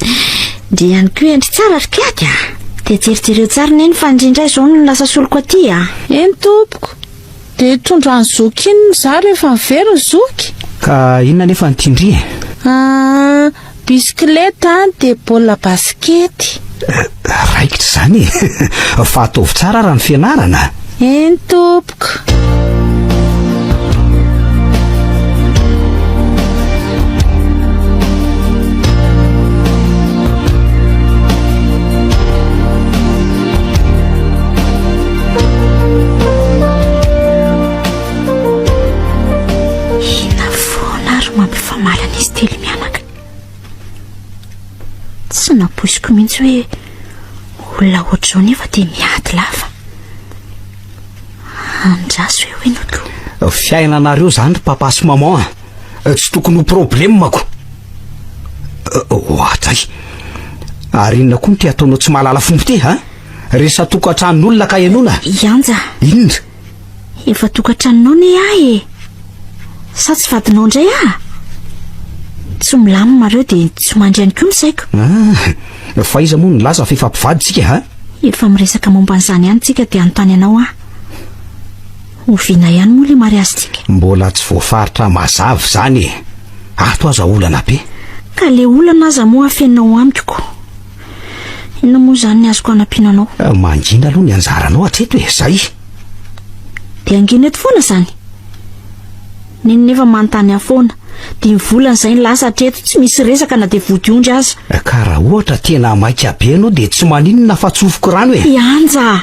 S3: de ihany koa endry tsara ry kiady de jerijereo tsara neny fa indrindray zao no lasa soloko aty
S4: eny tompoko de trondro any zoky iny za rehefa mivery ny zoky
S7: ka inona nefa nytindry
S4: bisikleta de baolina baskety
S7: raikitra zany fa ataovy tsara raha ny fianarana
S4: eny tompoko
S3: malana izy telo mianaka tsy napoisiko mihitsy hoe olona ohatr'izao nefa de miady lava andraso hoe noko
S7: fiainanareo zany ry papa sy maman tsy tokony ho problème mako ohatray ary inona koa ty ataonao tsy mahalala fombo ty resa tokantranon'olona ka ianona
S3: ianja
S7: inona
S3: efa tokantranonao ne sa tsy vadinao indray tsy milamina mareo de tsy mandry ihany koa misaiko
S7: fa iza moa nylaza fa efa mpivaditsika
S3: efa miresaka momba an'izany ihany tsika de anontany anao oviana ihany moa le mariazy tsika
S7: mbola tsy voafaritra mazavy zany ato aza olana be
S3: ka le olana aza moa afenao amiko inona moa zany ny azoko anampiananao
S7: mangina aloha ny anjaranao hatreto zay
S3: de angina eto foana zany neny nefa manontany afoana de mivolana zay ny lasa hatreto tsy misy resaka na de vodiondry aza
S7: ka raha ohatra tena maika be anao de tsy maninona fa tsofoko rano
S3: ianja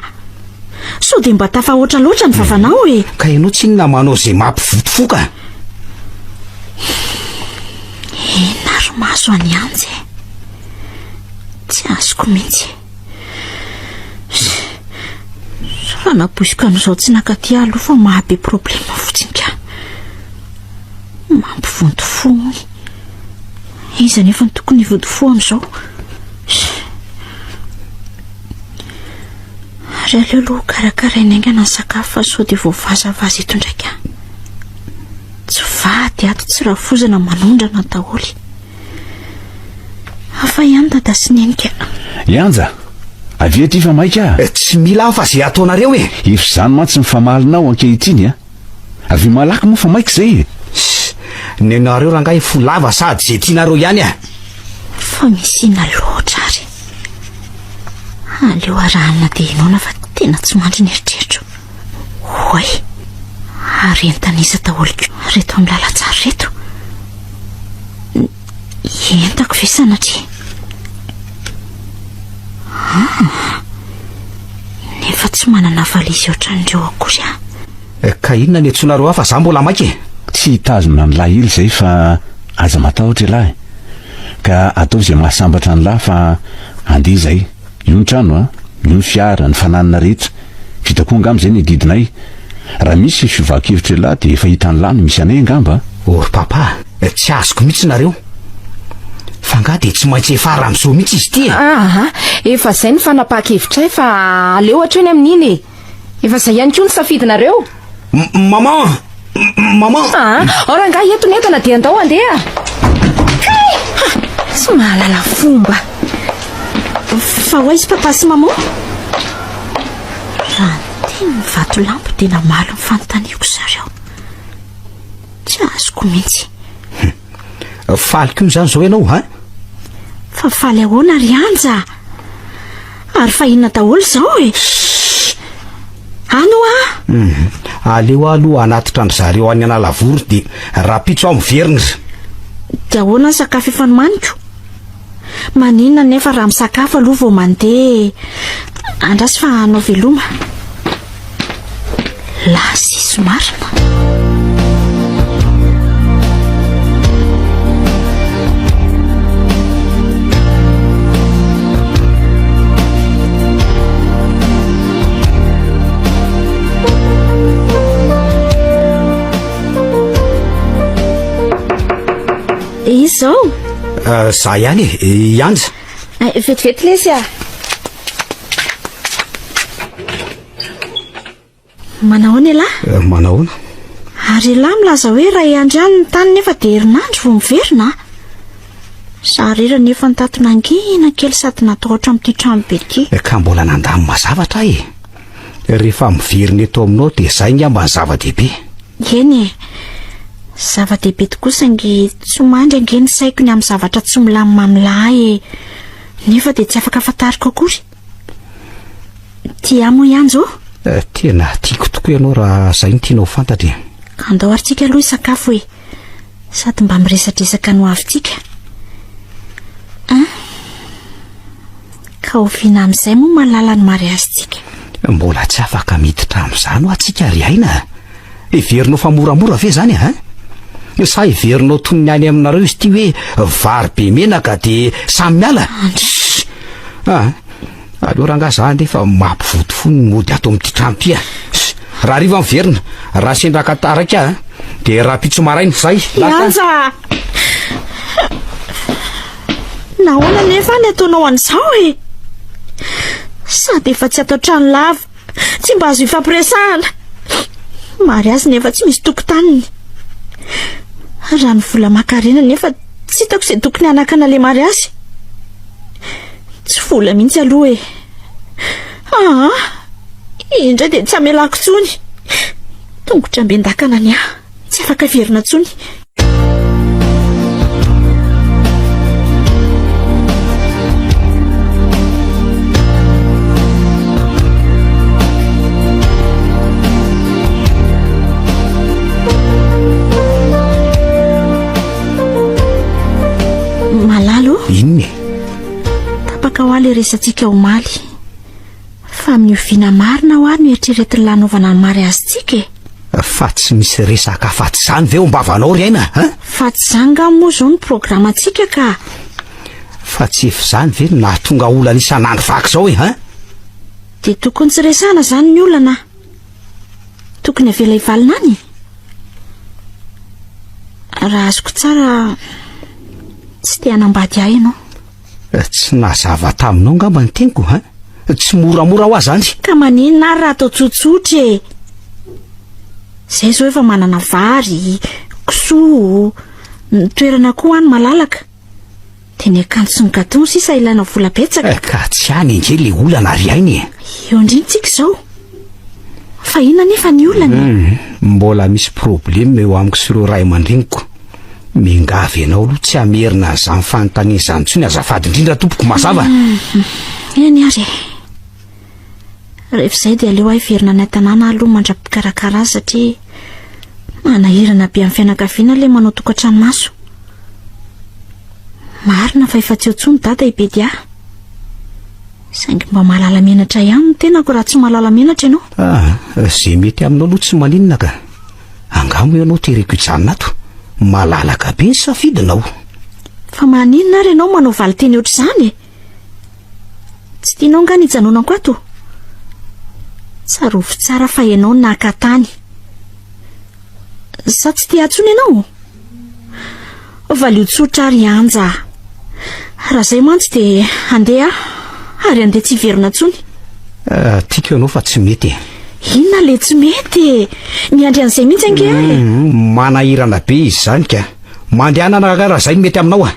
S3: so de mba tafahoatra loatra ny vavanao
S7: ka ianao tsy inona manao zay mampivotofoka
S3: eny Saromaso any anjy tsy azoko mihitsy. Raha napoiziko an'izao tsy nakaty aloha fa mahabe problema fotsiny ka. Mampivonto fo. Iza nefa tokony hivonto fo amin'izao. Ary aleo aloha karakaraina aingana ny sakafo fa sao dia voavazavaza eto ndraika. Tsy vady ato tsy rafozana manondrana daholy. Hafa ihany dada sy nenika.
S1: Ianja, avy aty fa maika.
S7: Tsy mila fa zay ataonareo e.
S1: If zany mantsy mifamalinao ankehitriny a. Avy malaky moa fa maika zay.
S7: Ny nareo rangahy folava sady zay tianareo ihany a.
S3: Fa misina loatra ary. Aleo arahana dia inona fa tena tsy mandry ny eritreritro. Hoy, ary entanisa daholiko reto amin'ny lalatsara reto. Entako ve sanatria? Nefa tsy manana valizy ohatran'ireo akory a.
S7: Ka inona ny antsonareo hafa za mbola maika e?
S1: Tsy tazona ny lahy ily zay fa aza matahotra lahy. Ka atao izay mahasambatra ny lahy fa andeha zay. Io ny trano a, io ny fiara, ny fananana rehetra. Vitako angamba zay ny didinay. Raha misy fivakevitra lahy dia efa hitan'ny lahy no misy anay angamba.
S7: Oh papa, tsy azoko mihitsy nareo. Fa nga dia tsy maintsy efa ram'izao mihitsy izy ty.
S8: Efa zay ny fanapahakevitray fa aleo hatreny amin'iny e. Efa zay ihany koa ny safidinareo.
S7: Maman!
S8: Rangahy eto netana dia andao andeha. Tsy mahalala fomba.
S3: Fa hoaizy papa sy maman. Raha tena mivato lampo dia namaly ny fanontaniako zareo. Tsy azoko mihitsy.
S7: Faly koa izany zao ianao ha?
S3: Fa faly ahoana ry anja. Ary fa inona daholo zao e. Ano a?
S7: Aleo aloha anatitra andry zareo any analavory dia rapitso aho miverina.
S3: Dia ahoana ny sakafo efa nomaniko? Maninona nefa raha misakafo aloha vao mandeha. Andrasy fa hanao veloma. Lasy somarina. Izao?
S7: Za ihany e, Anja.
S3: Vetivety lesy a. Manahoana lahy?
S7: Manahoana?
S3: Ary lahy milaza hoe raha iandriany ny tany nefa dia herinandro vao miverina. Sarera nefa ny tatona angina kely sady natahotra amin'ity trano be ity.
S7: Ka mbola nandamy mazavatra e. Rehefa miverina eto aminao dia zay ngamba ny zava-dehibe.
S3: Eny e. Zava-dehibe tokoa saingy tsy mandry angeny saiko ny amin'ny zavatra tsy milamimamilahy e. Nefa dia tsy afaka fantariko akory. Tia mo ihany zao?
S7: Tena tiako tokoa ianao raha zay ny tianao fantatra.
S3: Ka andao aritsika aloha isakafo e. Sady mba miresadresaka no avintsika. Ka oviana amin'izay moa malala ny mariazintsika.
S7: Mbola tsy afaka miditra amin'izany atsika ry aina. Heverinao fa moramora ve zany ha? Sa heverinao toy ny any aminareo izy ty hoe vary be menaka dia samy miala? Aleo rangahy zany efa mampivoto fo ny mody ato amin'ity trano ty a. Raha riva miverina, raha sendraka taraka dia raha pitso maraina zay.
S3: Anja! Nahoana nefa ny ataonao an'izao e. Sady efa tsy atao trano lava, tsy mba azo ifampiresahana. Mariazy nefa tsy misy tokotaniny. Raha ny vola makarena nefa tsy hitako izay tokony hanakana le mariazy. Tsy vola mihitsy aloha e. Indray dia tsy amelako tsony. Tongotra mbendakana ny ahy, tsy afaka verina tsony. Malalo?
S7: Inona?
S3: Tapaka ho aly resantsika ho maly. Fa amin'ny oviana marina ho ary no eritreretin'ny lanaovana ny mariazintsika e.
S7: Fa tsy misy resaka afaty zany ve ombavanao ry aina ha?
S3: Fa fa tsy zanga moa zao ny programantsika ka
S7: fa tsy efa zany ve nahatonga olana isan'andro vaky zao e ha
S3: de tokony tsy resana zany ny olana tokony avela ivalina any raha azoko tsara tsy te hanambady ahy ianao
S7: tsy nazava taminao ngamba ny teniko ha tsy moramora ho azy zany
S3: ka maninona ary raha atao tsotsotra e zay zao efa manana vary kisoa ny toerana koa any malalaka de ny akanjo sy ny gaton sisa ilaina vola betsaka
S7: ka tsy any nge le olana ary ainy e
S3: eo indrinitsika zao fa ina nefa ny olana
S7: mbola misy problème eo amiko sy ireo ray aman-dreniko mingavy ianao aloha tsy amerina zany fanontaniana zany ntsony azafady indrindra tompoko mazava
S3: eny ary rehefa izay dia aleo ahy verina ny tanàna aloha mandra-pikarakara azy satria manahirana be amin'ny fianakaviana le manao tokantrano maso marina fa efa tsy eo tsony dada ibedia saingy mba mahalala menatra ihany no tenako raha tsy mahalala menatra ianao
S7: zay mety aminao aloha tsy maninona ka angamo ianao tereko ijanona ato malalaka be ny safidinao
S3: fa maninona ary ianao manao valy teny ohatr'izany e tsy tianao nga ny hijanonako ato tsarovy tsara fa ianao nakatany sa tsy tia atsony ianao valio tsotra ary anja raha zay mantsy de andeha ary andeha tsy verina tsony
S7: tiako ianao fa tsy mety
S3: inona le tsy mety ny andry an'izay mihitsy ange
S7: manahirana be izy zany ka mandehanana raha zay mety aminao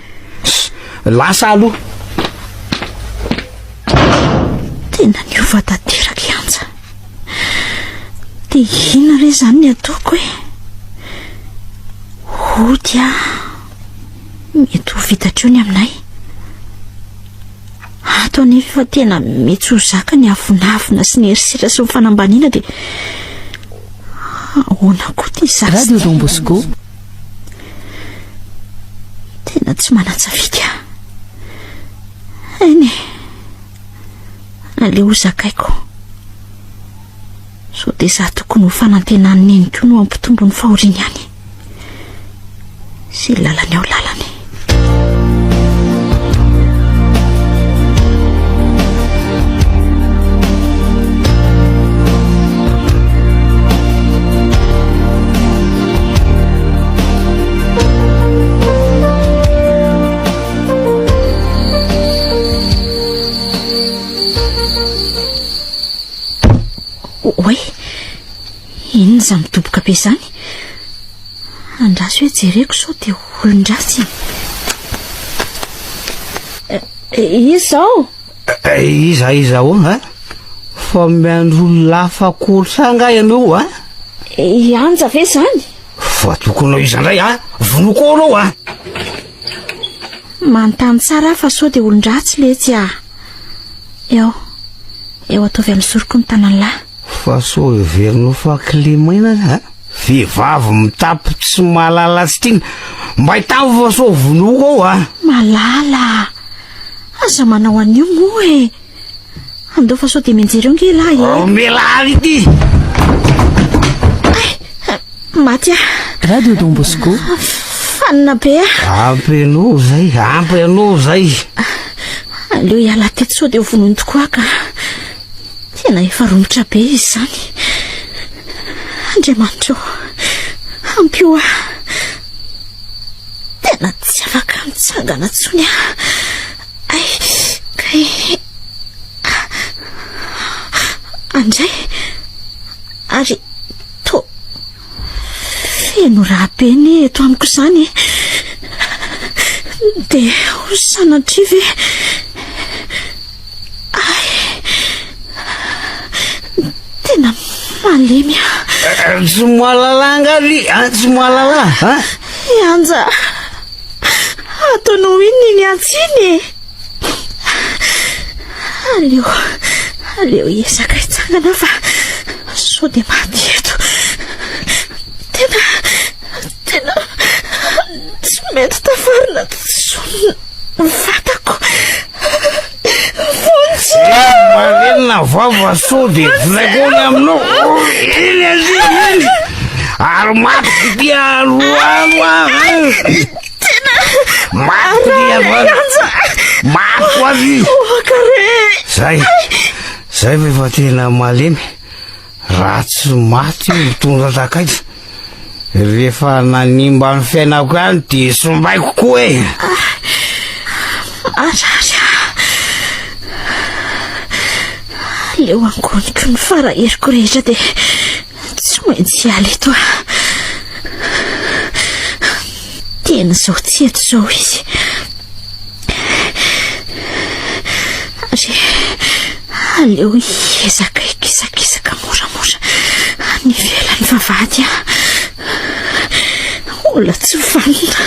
S7: lasa aloha
S3: tena niova tanteraka anja de inona re zany ny ataoko e dia mety ho vitatro ny aminay ato anefa fa tena mety ho zaka ny avinavina sy ny erisitra sy ny fanambaniana de ahoana koa ty
S2: Radio Don Bosco
S3: tena tsy manan-tsafidy eny aleo ho zakaiko so de za tokony ho fanantenan'ny eny koa no ampitombo ny fahoriany any sy lalany ao lalany oe inona za mitoboka be zany andraso hoe jereko sao de olon-dratsy izao
S7: iza ha fa miandro lafa kolosanga ianao ha
S3: anja ve zany
S7: fa tokonao izy ndray ha vonoko anao
S3: manontany tsara fa sao de olon-dratsy letsy eo ataovy amin'ny soroko ny tanan'lahy
S7: fa so everinao fa klimaina ha vehivavy mitapy tsy malala tsy tiana mba hitavy fa so vonoko ao
S3: malala aza manao an'io moa e andao fa sao de mianjery eo nge lahy
S7: mialaly ity
S3: maty
S2: Radio Don Bosco
S3: fanina be
S7: ampy anao zay
S3: aleo hiala teto sao de ho vonony tokoa ka tena efa romotra be izy zany andriamanitra ampio tena tsy afaka mitsangana tsony kay andray ary to feno raha be ny eto amiko zany de ho sanatry ve tena malemy
S7: tsy malalanga ry tsy malala
S3: anja ataonao inony atsiny aleo ezaka hitsangana fa sao de maty eto tena tsy mety tafarina vatako
S7: manenina vava sao de volaikony aminao iny ary maty ty aloaloa maty ty aloalo maty azy zay rehefa tena malemy ratsy maty mitondra takaity rehefa nanimba ny fiainako any de sombaiko koa e
S3: leo angoniko ny farahiriko rehetra de tsy maintsy aly eto tena zao tsy eto zao izy ary aleo ezaka ikisakisaka moramora ny velan'ny vavady olona tsy vanona.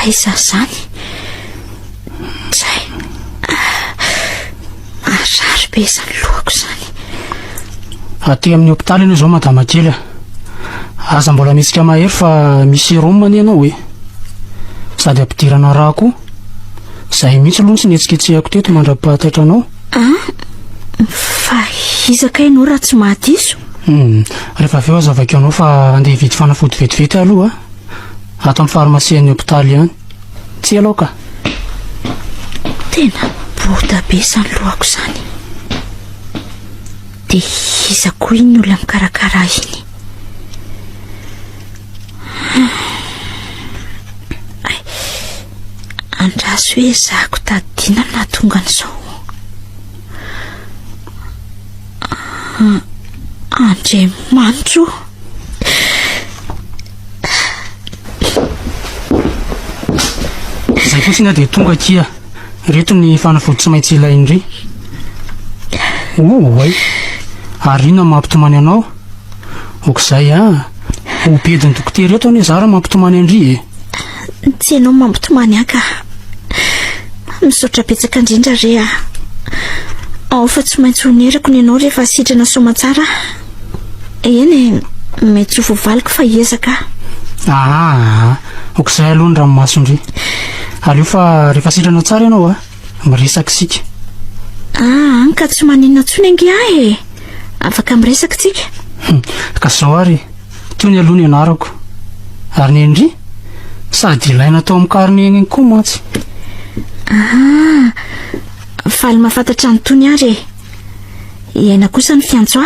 S3: Aiza zany zay marary be zany lohako zany
S9: aty amin'ny hôpitaly ianao zao madama kely aza mbola mitsika mahery fa misy romany ianao hoe sady ampidirana raha koa zay mihitsy aloha tsy nihetsiketsehako teto mandra-pahataitra anao
S3: fa izaka ianao raha tsy mahadiso
S9: rehefa aveo azavakeo anao fa andeha hividy fanafody vetivety aloha ato amin'ny farmasian'ny hôpitaly ihany tsy aloka
S3: tena bota be zany lohako zany de iza koa iny olona mikarakara iny andraso hoe zako tadina na tonga n'izao Andriamanitro
S9: zay fotsiny de tonga kia reto ny fanafody tsy maintsy ilaindry oay ary ina mampitomany anao okizay obediny dokotera eto ane zara mampitomany andry
S3: tsy ianao mampitomany aka misaotra petsaka indrindra re ao fa tsy maintsy honerako ny anao rehefa sitrana somatsara eny mety ho vovaliko fa ezaka
S9: okizay aloha ny ranomasondry aleo fa rehefa sitrana tsara ianao miresaky sika
S3: ka tsy maninona tsony ange afaka miresaky tsika
S9: ka zao ary teo ny aloha ny anarako ary ny endry sady ilaina tao amin'ny kariny eny koa mantsy
S3: faly mahafantatra ny tony ary iaina kosa ny fiantso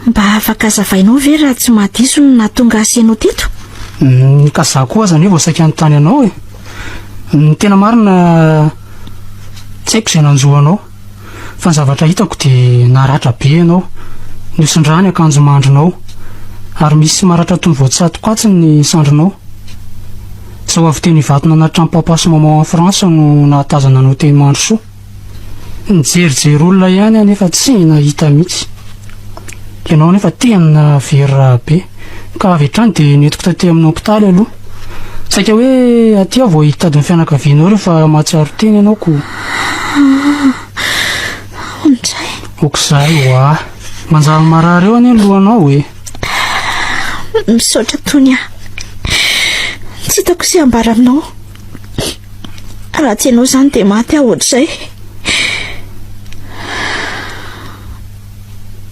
S3: mba afaka azavainao ve raha tsy mahadiso no nahatonga asianao teto
S9: ka za koa zany hoe voasaika ny tany anao ny tena marina tsy haiko izay nanjoanao fa ny zavatra hitako de naratra be ianao nisindrany akanjo mandrinao ary misy maratra tony voatsatokatsiny ny sandrinao zao avy teny vatona anaty trampapasy maman en France no nahatazana anao teny mandro soa nijerijery olona ihany anefa tsy nahita mihitsy ianao nefa tena very raha be ka avy hatrany de netiko taty amin'ny hôpitaly aloha saika hoe aty aho vao hitady ny fianakavianao rehefa mahatsiaro teny ianao ko okizay manjary marary eo ane lohanao
S3: misaotra tony tsy hitako sy ambara aminao raha tsy ianao zany de maty ohatr'izay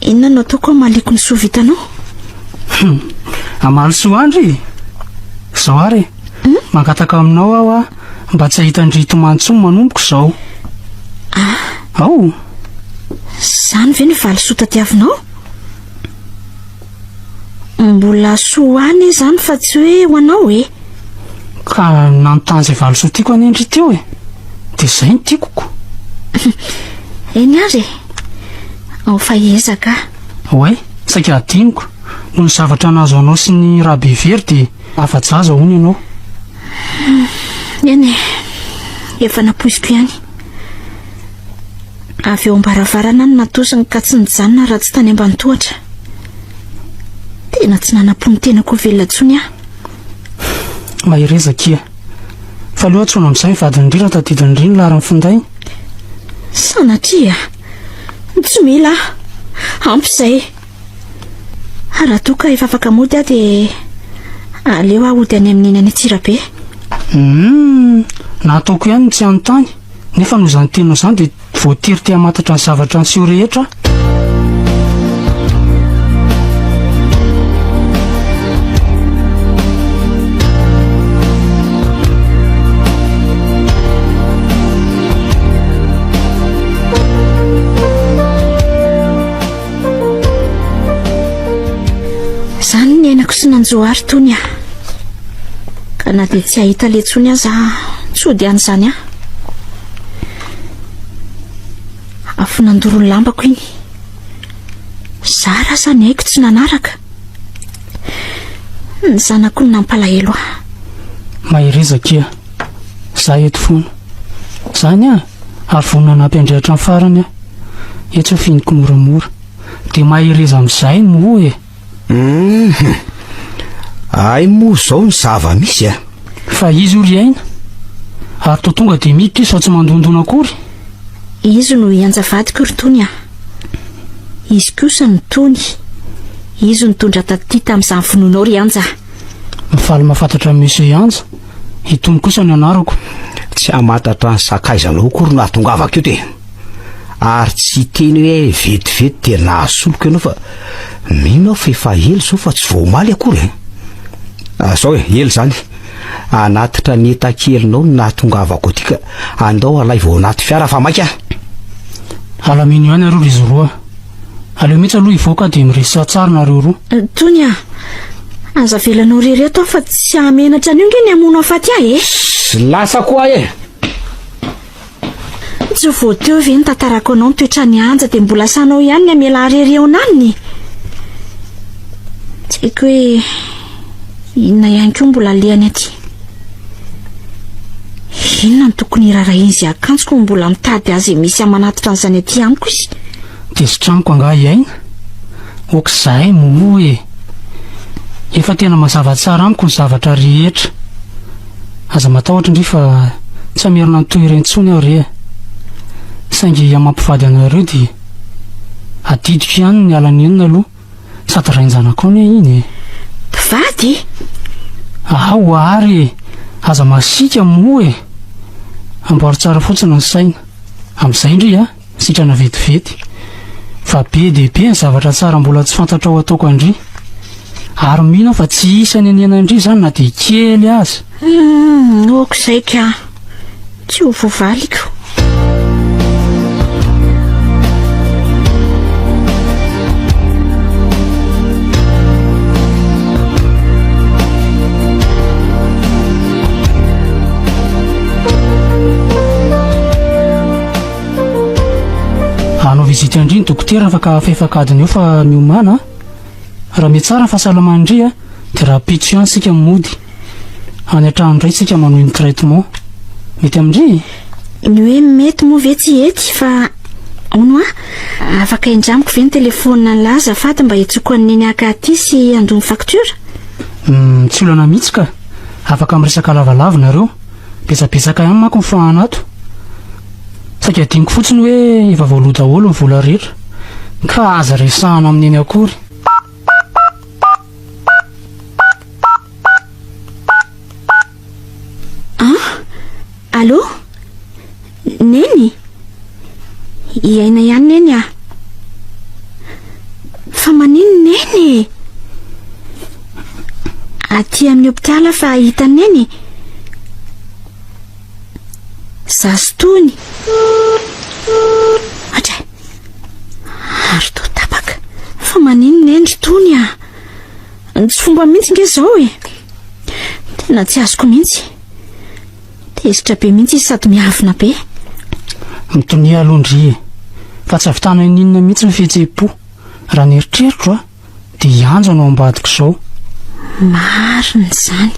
S3: inona no ataoko maliko ny soa vitanao
S9: amaly soa andry zao ary mangataka aminao aho mba tsy ahita ndry tomantsoa manomboko zao
S3: zany ve ny valy soa tadiavinao mbola soa any zany fa tsy hoe ho anao
S9: ka nanontany zay valy soa tiako anendry teo de zay ny tiakoko
S3: eny ary ao fa ezaka
S9: saika adiniko no ny zavatra nazo anao sy ny raha be very de afa-jaza hony ianao
S3: eny efa napoiziko ihany avy eo ambaravarana no natosiny ka tsy nijanona raha tsy tany ambany tohatra tena tsy nanam-pony tenako velona tsony
S9: maherezakia fa aloha tsona amin'izay mivadiny indrindra tadidiny indriny lahary ny finday
S3: sanatria tsy mila ampy izay raha toa ka efa afaka mody aho dia aleo ahody any amin'iny any Antsirabe.
S9: Nataoko ihany tsy anontany nefa noho izany tenao izany dia voatery te hamantatra ny zavatra anseho rehetra.
S3: Izany ny ainako sy nanjoary tony a, ka na dia tsy ahita letsony aza tsody an'izany a. Afo nandoro ny lambako iny, zara zany haiko tsy nanaraka, ny zanako ny nampalahelo a.
S9: Mahirezaka za eto foana zany a, ary vonina nampiandraitra ny farany a, eto ho fihniko moramora dia mahireza amin'izay moa e.
S7: Ay moa zao ny zava misy a,
S9: fa izy ory aina ary to tonga dia miditra sao tsy mandondona akory.
S3: Izy no ianjavadiko ry tony a, izy kosa ny tony, izy nitondra taty tamin'izany vononao ry anja.
S9: Mifaly mahafantatra Monsieur Anja, itony kosa ny anarako.
S7: tsy hamantatra ny sakaizanao kory no ahatongavako eo te, ary tsy teny hoe vetivety dia nahasoloko ianao fa mino fa efa ely zao fa tsy voamaly akory zao ely zany anatitra ny etan-kelinao no nahatongavako aty ka andao alay vao anaty fiara fa maika.
S9: Alamino ihany areo izy roa, aleo mihitsy aloha ivoaka dia miresaka tsara nareo roa.
S3: Tony a, aza velanao rereto fa tsy hamenatra an'io nge ny hamono afaty ahy e.
S7: Sy lasa koa e,
S3: tsy voateo ve ny tantarako anao mitoetra ny anja dia mbola sanao ihany ny amela arery eo naniny. Tsy haiko hoe inona ihany koa mbola lehany aty. Inona ny tokony irarahiany izay akanjoko mbola mitady azy misy amanatitra an'izany aty amiko izy.
S9: Dia sitramiko angaha iaina okizay moa e, efa tena mazava tsara amiko ny zavatra rehetra. Aza matahotra indray fa tsy hamerina nytoy ireny intsony aho re, saingy hamampivady anareo dia adidiko ihany ny alan'enina aloha sady rain-janako any iny e.
S3: Mpivady?
S9: Ao ary aza masika moa e, amboary tsara fotsiny ny saina amin'izay indray a, sitrana vetivety fa be dia be ny zavatra tsara mbola tsy fantatra ao ataoko andry, ary mino fa tsy isany anena indray zany na dia kely aza.
S3: Oko izay ka tsy ho voavaliko.
S9: Anao vizity andry ny dokotera afaka afefakadiny eo fa miomana. Raha mety tsara fahasalamana indray a dia raha pitso ihany sika mody any an-trano indray sika manao ny traitement mety amindray.
S3: Ny hoe mety moa ve tsy ety fa ono a, afaka indramiko ve ny telefona ny laza fady mba hitsoko an'iny aka aty sy andony facture.
S9: Tsy olana mihitsy ka, afaka miresaka lavalava nareo, betsabetsaka ihany manko mifahana ato. Saika diniko fotsiny hoe efa voaloha daholo ny vola rehetra ka aza resahana amin'iny akory.
S3: Allô? Neny? Iaina ihany neny a? Fa manino neny? Aty amin'ny hopitala fa hita neny? Zastony. Atray. Ary to tapaka. Fa manino neny tony a? Tsy fomba mihitsy nge zao e. Tena tsy azoko mihitsy. Tezitra be mihitsy izy sady miavina be.
S9: Mitony alondry fa tsy avitana inona mihitsy ny fihetseham-po. Raha ny eritreritro a dia hianjo anao ambadiko izao.
S3: Marina izany.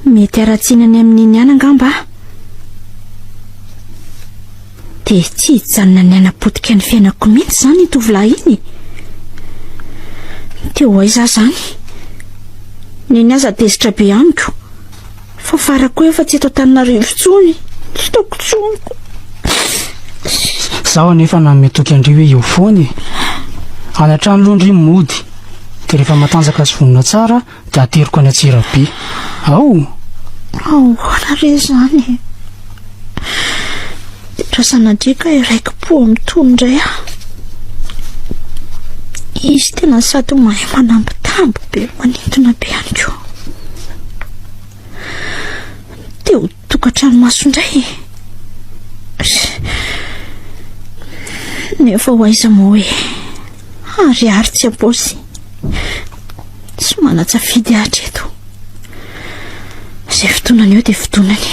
S3: Mety aratsinany amin'iny ihany angamba. Dia tsy hijanona ny anapotika ny fiainako mihitsy izany tovolahy iny. Teo aiza zany? Neny aza tezitra be amiko. Fa farako efa tsy eto Antananarivo intsony. Tsy taoko tsoniko.
S9: zaho anefa nametoky andry hoe eo foany any atrano loa ndry mody de rehefa matanjaka sy vonona tsara de ateriko any Antsirabe ao
S3: ahoana re zany de trasanadrika iraiki-po mitondray izy tena sady mahay manambitamby be manintona be any ko de ho tokantrano masondray nefa ho aiza moa hoe ariary tsy abosy sy manatsafidy hatreto zay fotoanany eo de fotoanany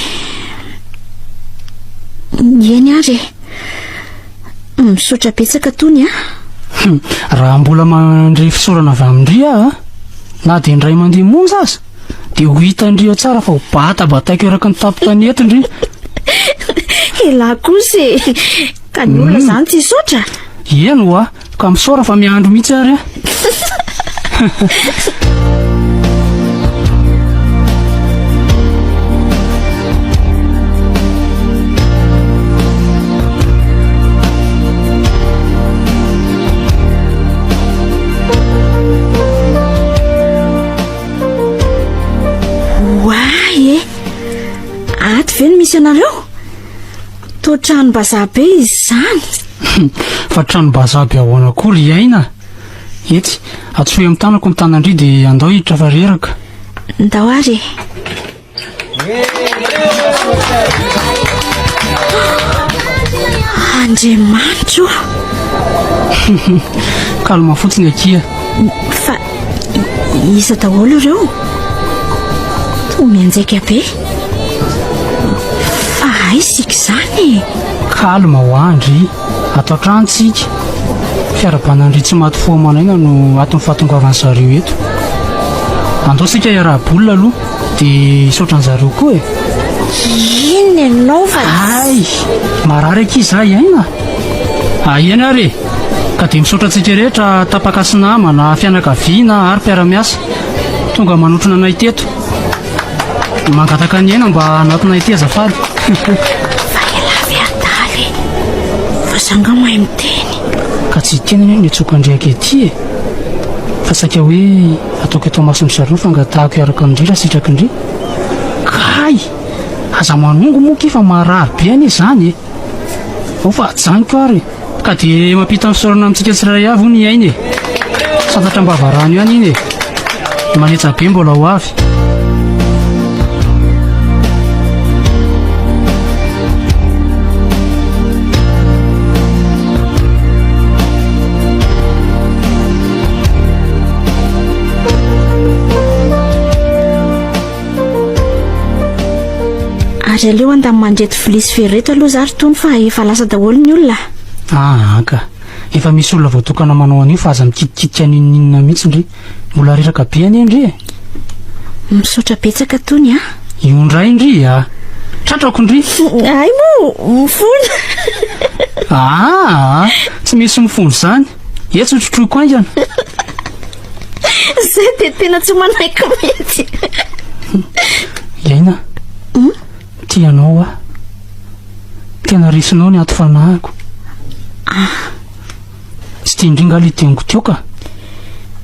S3: eny ary misotra betsaka tony
S9: raha mbola mandre fisorana avy amindry na de ndray mandeha monja aza de ho hitandrio tsara fa ho batabataiko eraka ny tampotany etindry
S3: ela kosa ka ny olona zany tsy sotra
S9: eno ka misora fa miandro mihitsy ary
S3: aty ve no misy anareo to trano-bazaha be izy zany
S9: fa trano-bazaha be ahoana akory iaina ety atsoe amin'ny tanako amin'ny tanandry de andao hiditra fa reraka
S3: ndao ary Andriamanitro
S9: kalma fotsiny akia
S3: fa isa daholo ireo to mianjaika be fa aisika zany
S9: kalma ho andry atao trantsika fiarabanandry tsy maty foa manaina no ato mifatongavany zareo eto andaosika iaraha-bolina aloha de isotran zareo koa
S3: iny anao fa
S9: ay marary aky za iaina iany ary ka de misotratsika rehetra tapaka sy namana fianakaviana ary mpiara-miasa tonga manotrona anay teto mangataka ny aina mba anatinay ty azafady
S3: fa elavy adaly fa zanga mahay miteny
S9: ka tsy tenany ny atsokandriaka ety fa saika hoe ataoko eto masony zareo fangatahako iaraka amindry raha sitraky indry kay aza manongo moky fa marary be any zany ao fa janiko ary ka de mampita misorana amintsika tsiray avy ny ainy santatra mbavarano ihany iny manetsa be mbola ho avy
S3: ary aleo andamy mandrety vilisy fereto aloha zary tony fa efa lasa daholo ny olona
S9: ka efa misy olona voatokana manao an'io fa aza mikitikidika ninina mihitsy ndry mbola reraka be any indry
S3: misotra betsaka tony
S9: io ndray indry tratrako indry
S3: ay mo mifona
S9: tsy misy mifony zany etsy hotrotroiko aingana
S3: zay de tena tsy manaiky mihitsy
S9: iaina tianao tena risinao ny ato fanahiko tsy tia indringa le tengo teo ka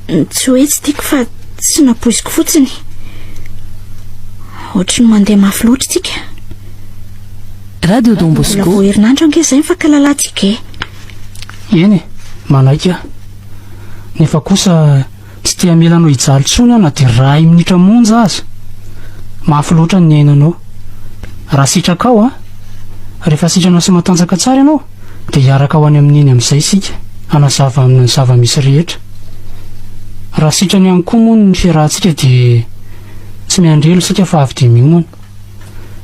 S3: tsy hoe tsy tiako fa tsy napoiziko fotsiny ohatry ny mandeha mafy loatra tsika
S8: Radio Don Bosco
S3: vo herinandro ange zay mifankalalatsika
S9: eny manaika nefa kosa tsy tia melanao hijaly tsony na de ray minitra monja aza mafy loatra ny ainanao raha sitraka ao rehefa sitranao sy matanjaka tsara ianao de hiaraka ho any amin'iny amin'izay sika anazava amin'ny zava-misy rehetra raha sitrany ihany koa moa ny fiarahantsika de tsy miandrelo sika fa avy de miomana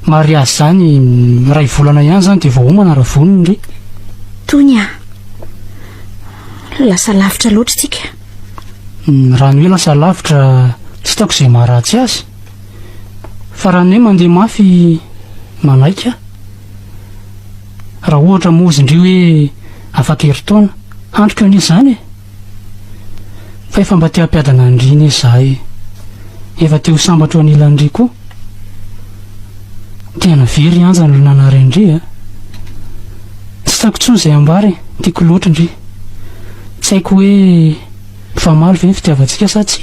S9: mary azy zany ray volana ihany zany de voaomana raha vonony ndry
S3: tony lasa lavitra loatra tsika
S9: raha ny hoe lasa lavitra tsy hitako izay maharatsy azy fa raha ny hoe mandeha mafy manaika raha ohatra mozy indry hoe afaka herintaona andrika anie zany fa efa mba tea ampiadana andriny zahay efa teo sambatra o anilandry koa tena very anjany lonanary indry tsy tiako tsony izay ambary tiako loatra indri tsy haiko hoe mifamaly ve ny fitiavantsika sa tsy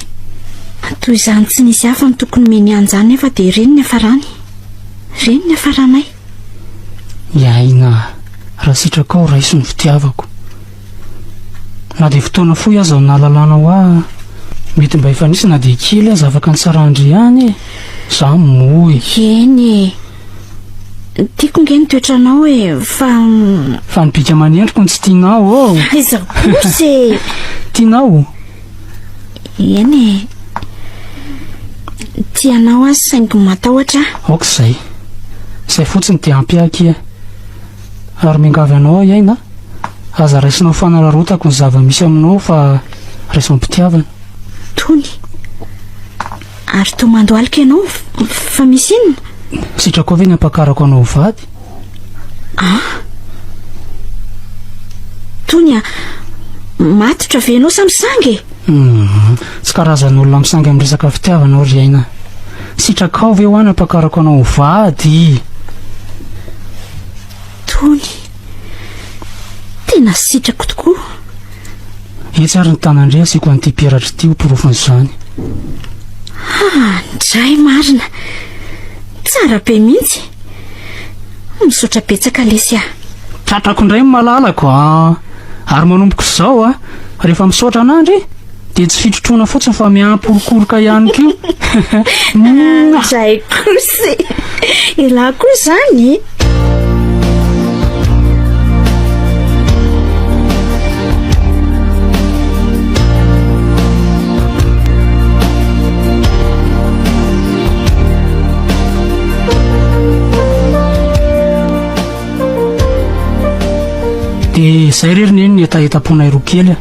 S3: toy izany tsy nisy hafa ny tokony meny anjany nefa dia reny ny afarany reny ny afaranay
S9: iaina raha sitraka ao raiso ny fitiavako na dia fotoana foy aza ao nahalalana ho a mety mba efa nisy na dia kely aza afaka ny sarandry ihany za moy
S3: eny tiako nge ny toetranao e
S9: fa nybika manendriko ny tsy tianao
S3: aiza kosy
S9: tianao
S3: eny tianao azy saingy matahotra
S9: okizay izay fotsiny dia ampiaky ary mingavy anao iaina aza raisinao fanararotako ny zava-misy aminao fa raisinao mpitiavana
S3: tony ary to mandoalika ianao fa misy inona
S9: sitrako ave ny ampakarako anao vady
S3: tony matotra ve ianao samisangy
S9: tsy karazan'olona misangy amin'ny resaka fitiavana ao ry aina sitraka ao ve ho any ampakarako anao vady
S3: tony tena sitrako tokoa
S9: etsy ary ny tanandre asiko an'ity peratra ity ho porofon'izany
S3: ndray marina tsara be mihitsy misaotra betsaka lesy
S9: tratrako indray ny malalako ary manomboko izao rehefa misaotra anandry dia tsy fitrotrona fotsiny fa miampolokoloka ihany kio
S3: zay kosy ilahy koa zany
S9: dia izay reriny eny ny etaetaponay roa kely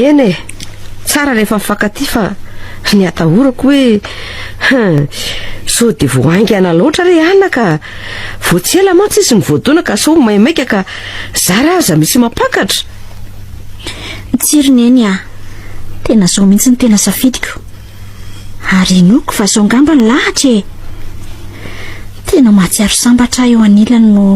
S6: eny e tsara rehefa mifankaty fa ny atahorako hoe sao dia voaingana loatra re anaka voatsela mantsy izy ny voadona ka sao maimaika ka zara aza misy mampakatra
S3: tsiriny eny tena zao mihitsy ny tena safidiko ary inoko fa zao ngamba ny lahatra tena mahatsiaro sambatra eo anilany no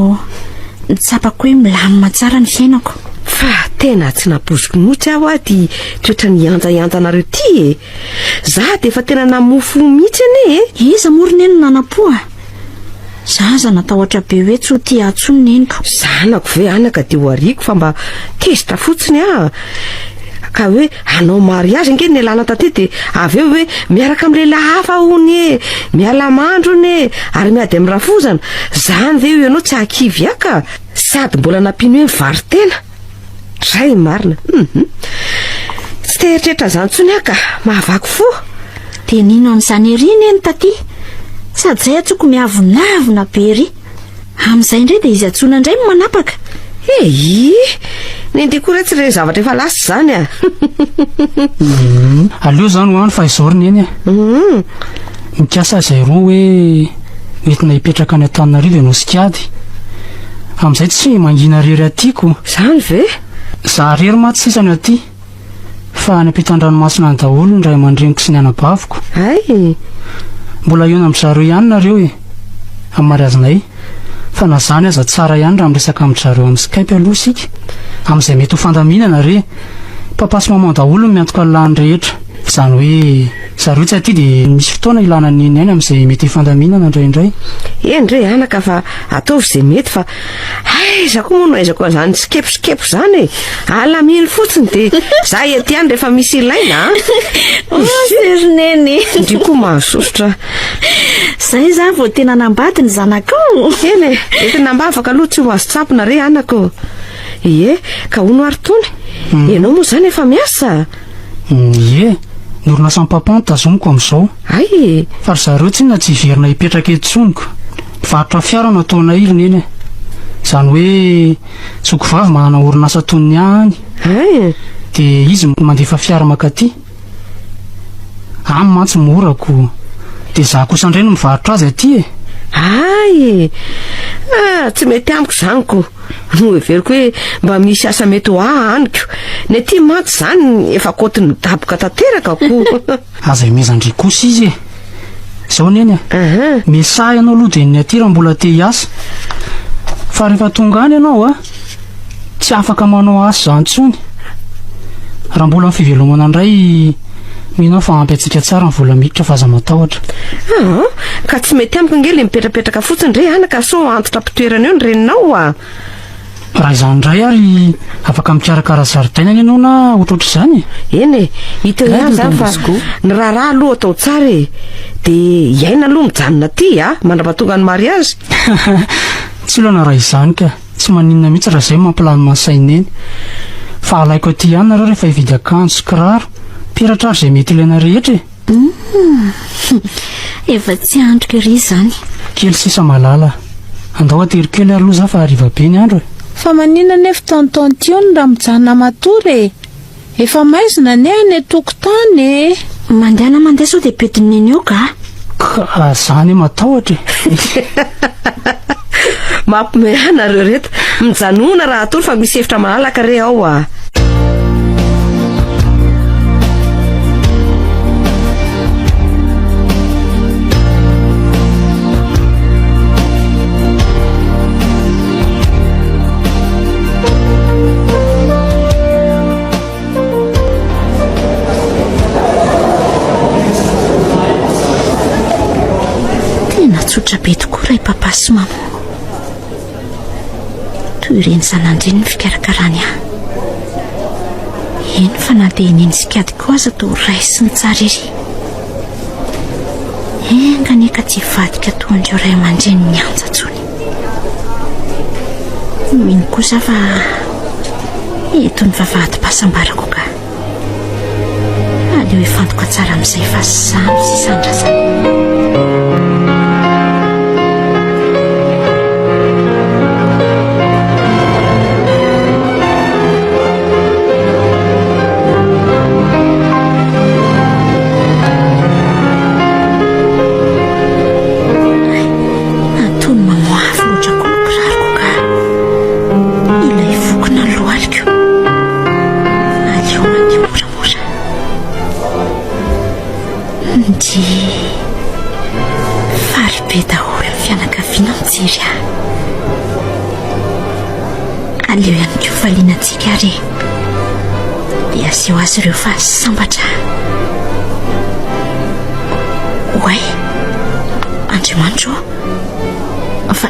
S3: nitsapako hoe milamina tsara ny fiainako
S6: fa tena tsy napoziko notsy aho ty toetra ny anjaanjanareo ty za dia efa tena namofo mihitsy ane
S3: iza morina eny nanapoa zaza natahotra be hoe tsy ho tia atsony ny eniko
S6: zanako ve anaka dia ho ariako fa mba tezitra fotsiny ka hoe anao mariazy nge ny alana taty dia avy eo hoe miaraka amin'ny lehilahy hafa hony miala-mandro ny ary miady amin'ny rafozana zany ve io ianao tsy hakivy aka sady mbola nampino hoe mivarytena zay marina tsy tehitretra zany tsony aka mahavaky fo
S3: dia nino an'izany eriny eny taty sady zay atsoko miavonavona be ry amin'izay indray dia izy atsona indray no manapaka
S6: nendea koa retsy re zavatra efa lasy zany
S9: aleo zany hoany fa izoriny eny mikasa izay roa hoe entina hipetraka any an-tananarivo ianao sikady amin'izay tsy mangina rery atyako
S6: zany ve
S9: za rery matsisany aty fa ny ampitan-dranomasina ny daholo ny ray aman-dreniko sy ny anabaviko mbola eo amin'ny zareo ihany nareo amin'ny mariazinay fa na zany aza tsara ihany raha miresaka amin'ny zareo amin'ny Skype aloha isika amin'izay mety ho fandaminana re mpapasy maman daholo ny miantoka lany rehetra izany hoe zareo tsy aty dia misy fotoana ilana ny any amin'izay mety fandaminana indraindray
S6: endre anaka fa ataovy izay mety fa aiza koa moa no aizako an'izany sikeposikepo zany alaminy fotsiny dia za ety any rehefa misy ilaina
S3: serineny
S6: ndry koa mahasosotra
S3: zay za vao tena nambady ny zanakao
S6: eny tena mba afaka aloha tsy ho azo tsapona re anako ka hono ary tony ianao moa zany efa miasa
S9: noronasa mpapany tazomiko amin'izao fa ry zareo tsy na tsy hiverina hipetraka etsoniko mivarotra fiara no ataona iliny eny izany hoe tsokovavy manana orinasa tonony any dia izy mandefa fiara makaty mantsy morako dia za kosa indray no mivarotra azy aty
S6: tsy mety amiko zanyko no everiko hoe mba misy asa mety ho aniko ny aty mantsy zany efa kotiny daboka tanteraka ko
S9: azay mezandry kosa izy zao ny eny mesahy ianao aloha dia ny aty raha mbola te hiasa fa rehefa tonga any ianao tsy afaka manao asy zany tsony. Raha mbola ny fivelomana indray mino fa ampy atsika tsara ny vola miditra fa aza matahotra.
S6: Ka tsy mety amiko ngely mipetrapetraka fotsiny re anaka so antitra mpitoerana eo ny reninao a.
S9: Raha izany indray ary afaka mikarakara zaridaina ianao na ohatrohatr'izany.
S6: Eny hita ihany zany fa ny raharaha aloha atao tsara e, dia iaina aloha mijanona aty mandrapatonga ny mariazy.
S9: Tsy ilana raha izany ka tsy maninona mihitsy raha izay mampilany masaina eny. Fa alaiko aty ihany nareo rehefa hividy akanjo, kiraro, peratra izay mety ilaina rehetra e.
S3: Efa tsy androka ry zany.
S9: Kely sisa malala. Andao atery kely aloha za fa hariva be ny andro e.
S4: Fa manina nefa tontontion raha mijanona matory e. Efa maizina ne any an-tokotany e.
S3: Mandeha sao dia petin'ny eny eo ka.
S9: Ka zany matahotra e.
S6: Mampimehana reo reto. Mijanona raha atory fa misy hevitra malalaka re ao a.
S3: Tsotra be tokoa raha papa sy mama. Toy ireny zanandreny ny fikarakarany eny fa na dia eny sikadiko aza tao ray sy ny tsara ery. Enganeka tsy vadika toandreo ray aman-dreny ny anja tsony. Mino kosa fa eto ny vavahady-pahasambarako ka. Aleo hifantoka tsara amin'izay fa samy sy sandrazana. Aleo ihany koa falinatsika re dia aseho azy ireo fa sambatra. Oay, Andriamanitro, fa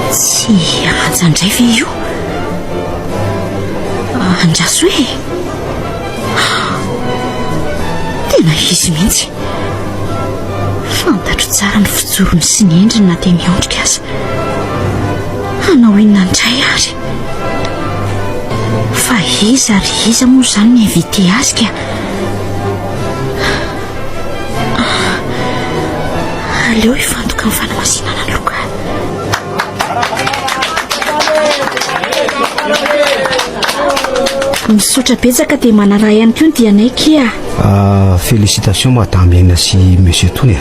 S3: tsy anjandray ve io? Andraso hoe tena izy mihitsy. Fantatro tsara ny fijorony sy ny endriny na dia miondrika aza. Hanao inona ndray ary? Fa iza ary iza moa izany ny invité azy ka? Aleo hifantoka amin'ny fanamasinana ny loka. Misaotra betsaka dia manaraha ihany koa ny dianay kia.
S7: Félicitations madame Ena sy monsieur Tony.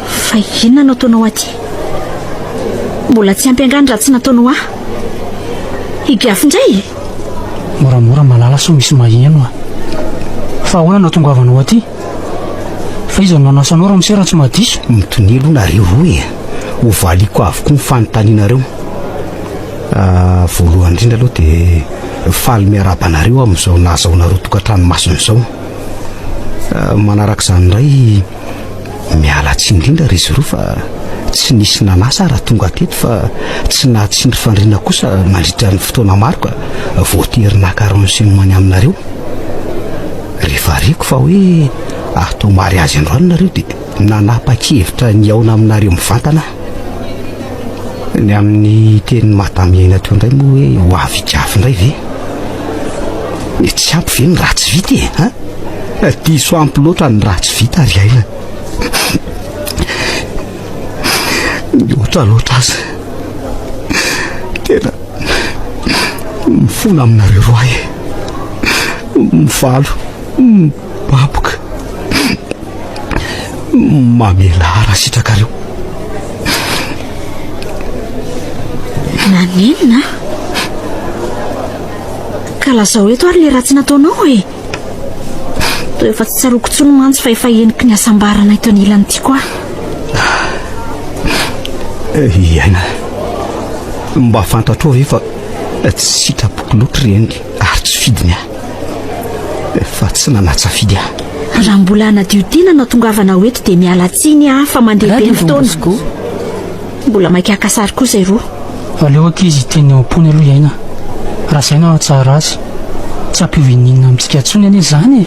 S3: Fa inona nataonao aty? Mbola tsy ampiangany raha tsy nataonao higiafy indray.
S9: Moramora malala so misy maheno fa ahoana no tongavanao aty? Fa iza no nanasanao raha misy raha tsy mahadiso?
S7: Mitonelo nareo roa ho valiko avokoa ny fanontanianareo. Voalohany indrindra aloha dia faly miarabanareo amin'izao nahazaonareo tokantrano masina izao. Manaraka izany indray miala tsy indrindra ry izy roa fa tsy nisy nanasa raha tonga teto fa tsy nahatsindry fandriana kosa mandritra ny fotoana maro ka voatery nakaron sy nomany aminareo. Rehefa riko fa hoe atao mariazy androany nareo dia nanapa-kevitra ny aona aminareo mivantana. Ny amin'ny teny madame Ena teo indray moa hoe ho avy higiafy indray ve? Tsy ampy ve ny raha tsy vita diso ampy loatra ny raha tsy vita ary aina. Otra loatra azy tena mifona aminareo roa mivalo, mibaboka, mamela ara sitrakareo.
S3: Nanenina ka lazao eto ary le raha tsy nataonao toa efa tsy tsaroko tsony mantsy fa efa eniky ny asambarana eto anilany ity koa.
S7: Iaina mba fantatro ve fa tsy sitrapoko loatra reny ary tsy fidiny fa tsy nanatsafidy
S3: raha mbola anadio-tiana na tongavana hoeto dia miala tsiny fa mandeha be ny fotoana mbola maikakasary kosa iroa
S9: aleo ankizy teny ampony aloha iaina raha zay na tsara azy tsy ampihovininina amintsika ntsony anie zany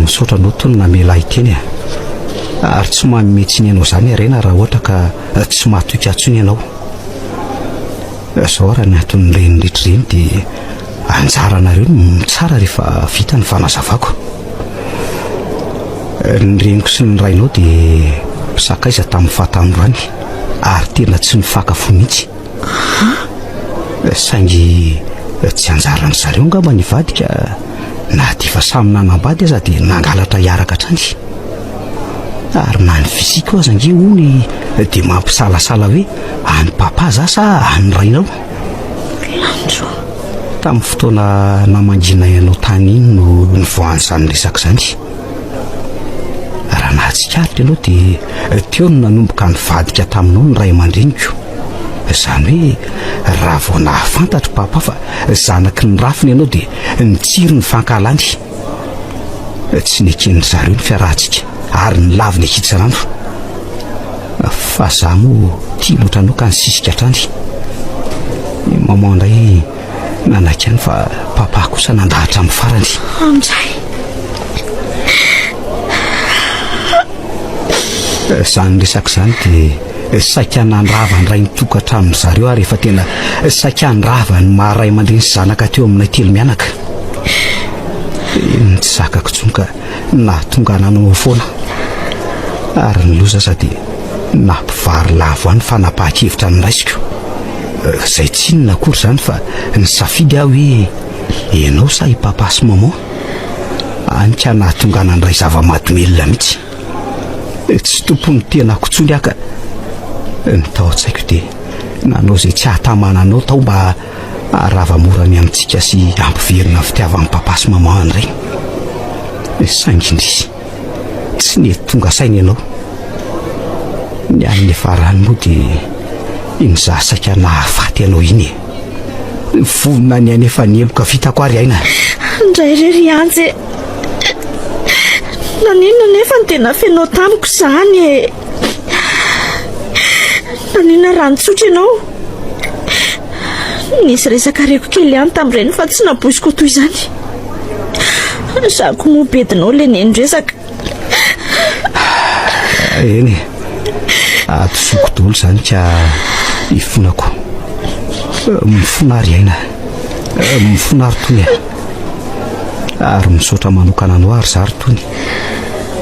S7: misaotra anao tony namela iteny ary tsy mametsiny ianao zany arena raha ohatra ka tsy mahatoika ntsony ianao zao raha ny aton'ny renrehetra reny dia anjaranareo no tsara rehefa vita ny fanazavako ny reniko sy ny rainao dia sakaiza tamin'ny fahatandroany ary tena tsy nifakafo mihitsy saingy tsy anjarany zareo ngamba nivadika na dia efa samy nanambady aza dia nangalatra hiaraka hatrany ary na ny fizika aza nge ony dia mampisalasala hoe any papa za sa any rainao
S3: landro
S7: tamin'ny fotoana namangina ianao tany iny no nivoan'izany resaka zany raha nahatsikaritra ianao dia teo no nanomboka nivadika taminao ny ray aman-dreniko izany hoe raha vao nahafantatra papa fa zanaky ny rafiny ianao dia nitsiry ny fankalany tsy nekeny zareo ny fiarahantsika ary ny lavy ny akitsarandro fa za moa tia loatra anao ka nisisika hatrany maman indray nanaiky any fa papa kosa nandahatra amin'ny farany
S3: andray
S7: zany resaka zany dia saika nandrava ny ray nitokatramin'ny zareo ary efa tena saika ndrava ny maharay aman-dreny sy zanaka teo aminay telo mianaka ny tsy zakako tsony ka nahatonga nanao foana ary ny loza aza dia nampivary lavo any fa napaha-kevitra ny raisiko zay tsy inona akory zany fa ny safidy aho hoe ianao sa i papa sy maman anika nahatonga nandray zava-mahadomelona mihitsy tsy tompony tena kotsony aka ny tao an-tsaiko dia nanao zay tsy ahatamananao tao mba aravamorany amintsika sy ampiverina fitiavan'ny papa sy maman andray saingindrisy tsy nety tonga saina ianao ny amin'ny farany moa dia iny za saika nahafaty ianao iny vonona ny anefa nieloka vitako ary aina
S3: andray rery anjy nanina nefa ny tena fenao tamiko zany nanina ranotsotra ianao nisy resaka reko kely ihany tamin'ireny fa tsy nabosiko toy izany zako mobedinao le nendresaka
S7: eny atosoko dolo zany ka ifonako mifonary aina mifonary tony ary misaotra manokana anao ary zary tony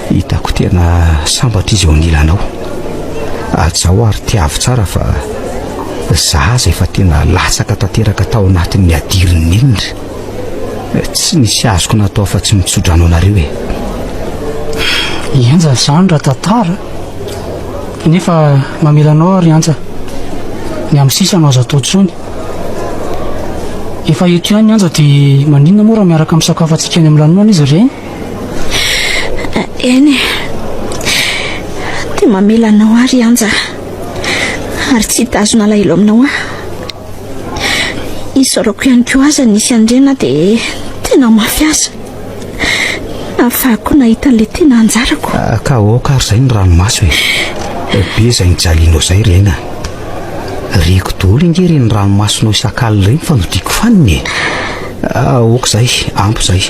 S7: hitako tena sambatra izy eo anilanao atsao ary tiavo tsara fa za zay fa tena latsaka tanteraka tao anatin'ny adiriny inona tsy nisy azoko natao fa tsy mitsodranao nareo
S9: ianja zany raha tantara nefa mamelanao ary anja ny amin'ny sisa anao azo atao tsony efa eto ihany anja dia maninona moa raha miaraka amin'ny sakafo atsika any amin'ny lanonana izy ireny
S3: eny dia mamelanao ary anja ary tsy hitazona alahelo aminao izarako ihany ko aza nisy andrena dia tena mafiasa afahako nahita an'ilay tena anjarako
S7: ka oka ary zay ny ranomaso be zay nijalinao zay rena reko dolo ingery ny ranomasonao isakalo reny fa nodiko faniny oka zay ampy zay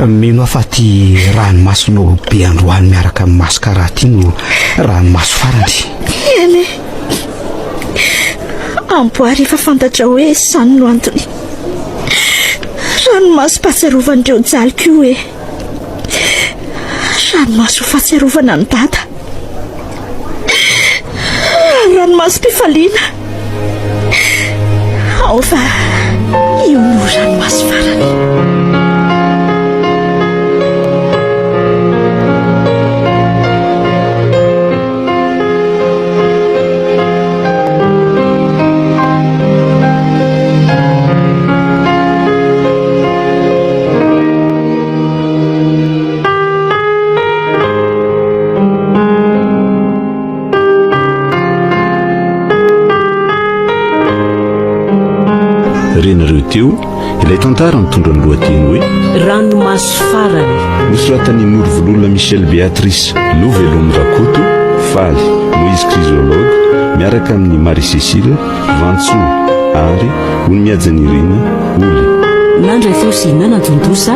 S7: mino afaty ranomasonao be androany miaraka amin'ny masikaraty no ranomaso farany
S3: eny ampoary efa fantatra hoe sany no antony ranomaso fahatsiarovandreo jaliko io ranomaso fahatsiarovana ny dada ranomaso mpifaliana ao fa io no ranomaso farany
S1: renareo teo ilay tantara mitondra ny lohateny hoe
S10: ranomaso farany
S1: nosoratany Norovololona Michel Béatrice Lovelombe Rakoto Faly Moïse Chrysologue miaraka amin'ny Marie Cécile Vantso ary Oniadjanirina Oly
S10: nandray feo sy nanadondosa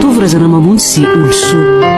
S10: tovy razana mamonjy sy olosoa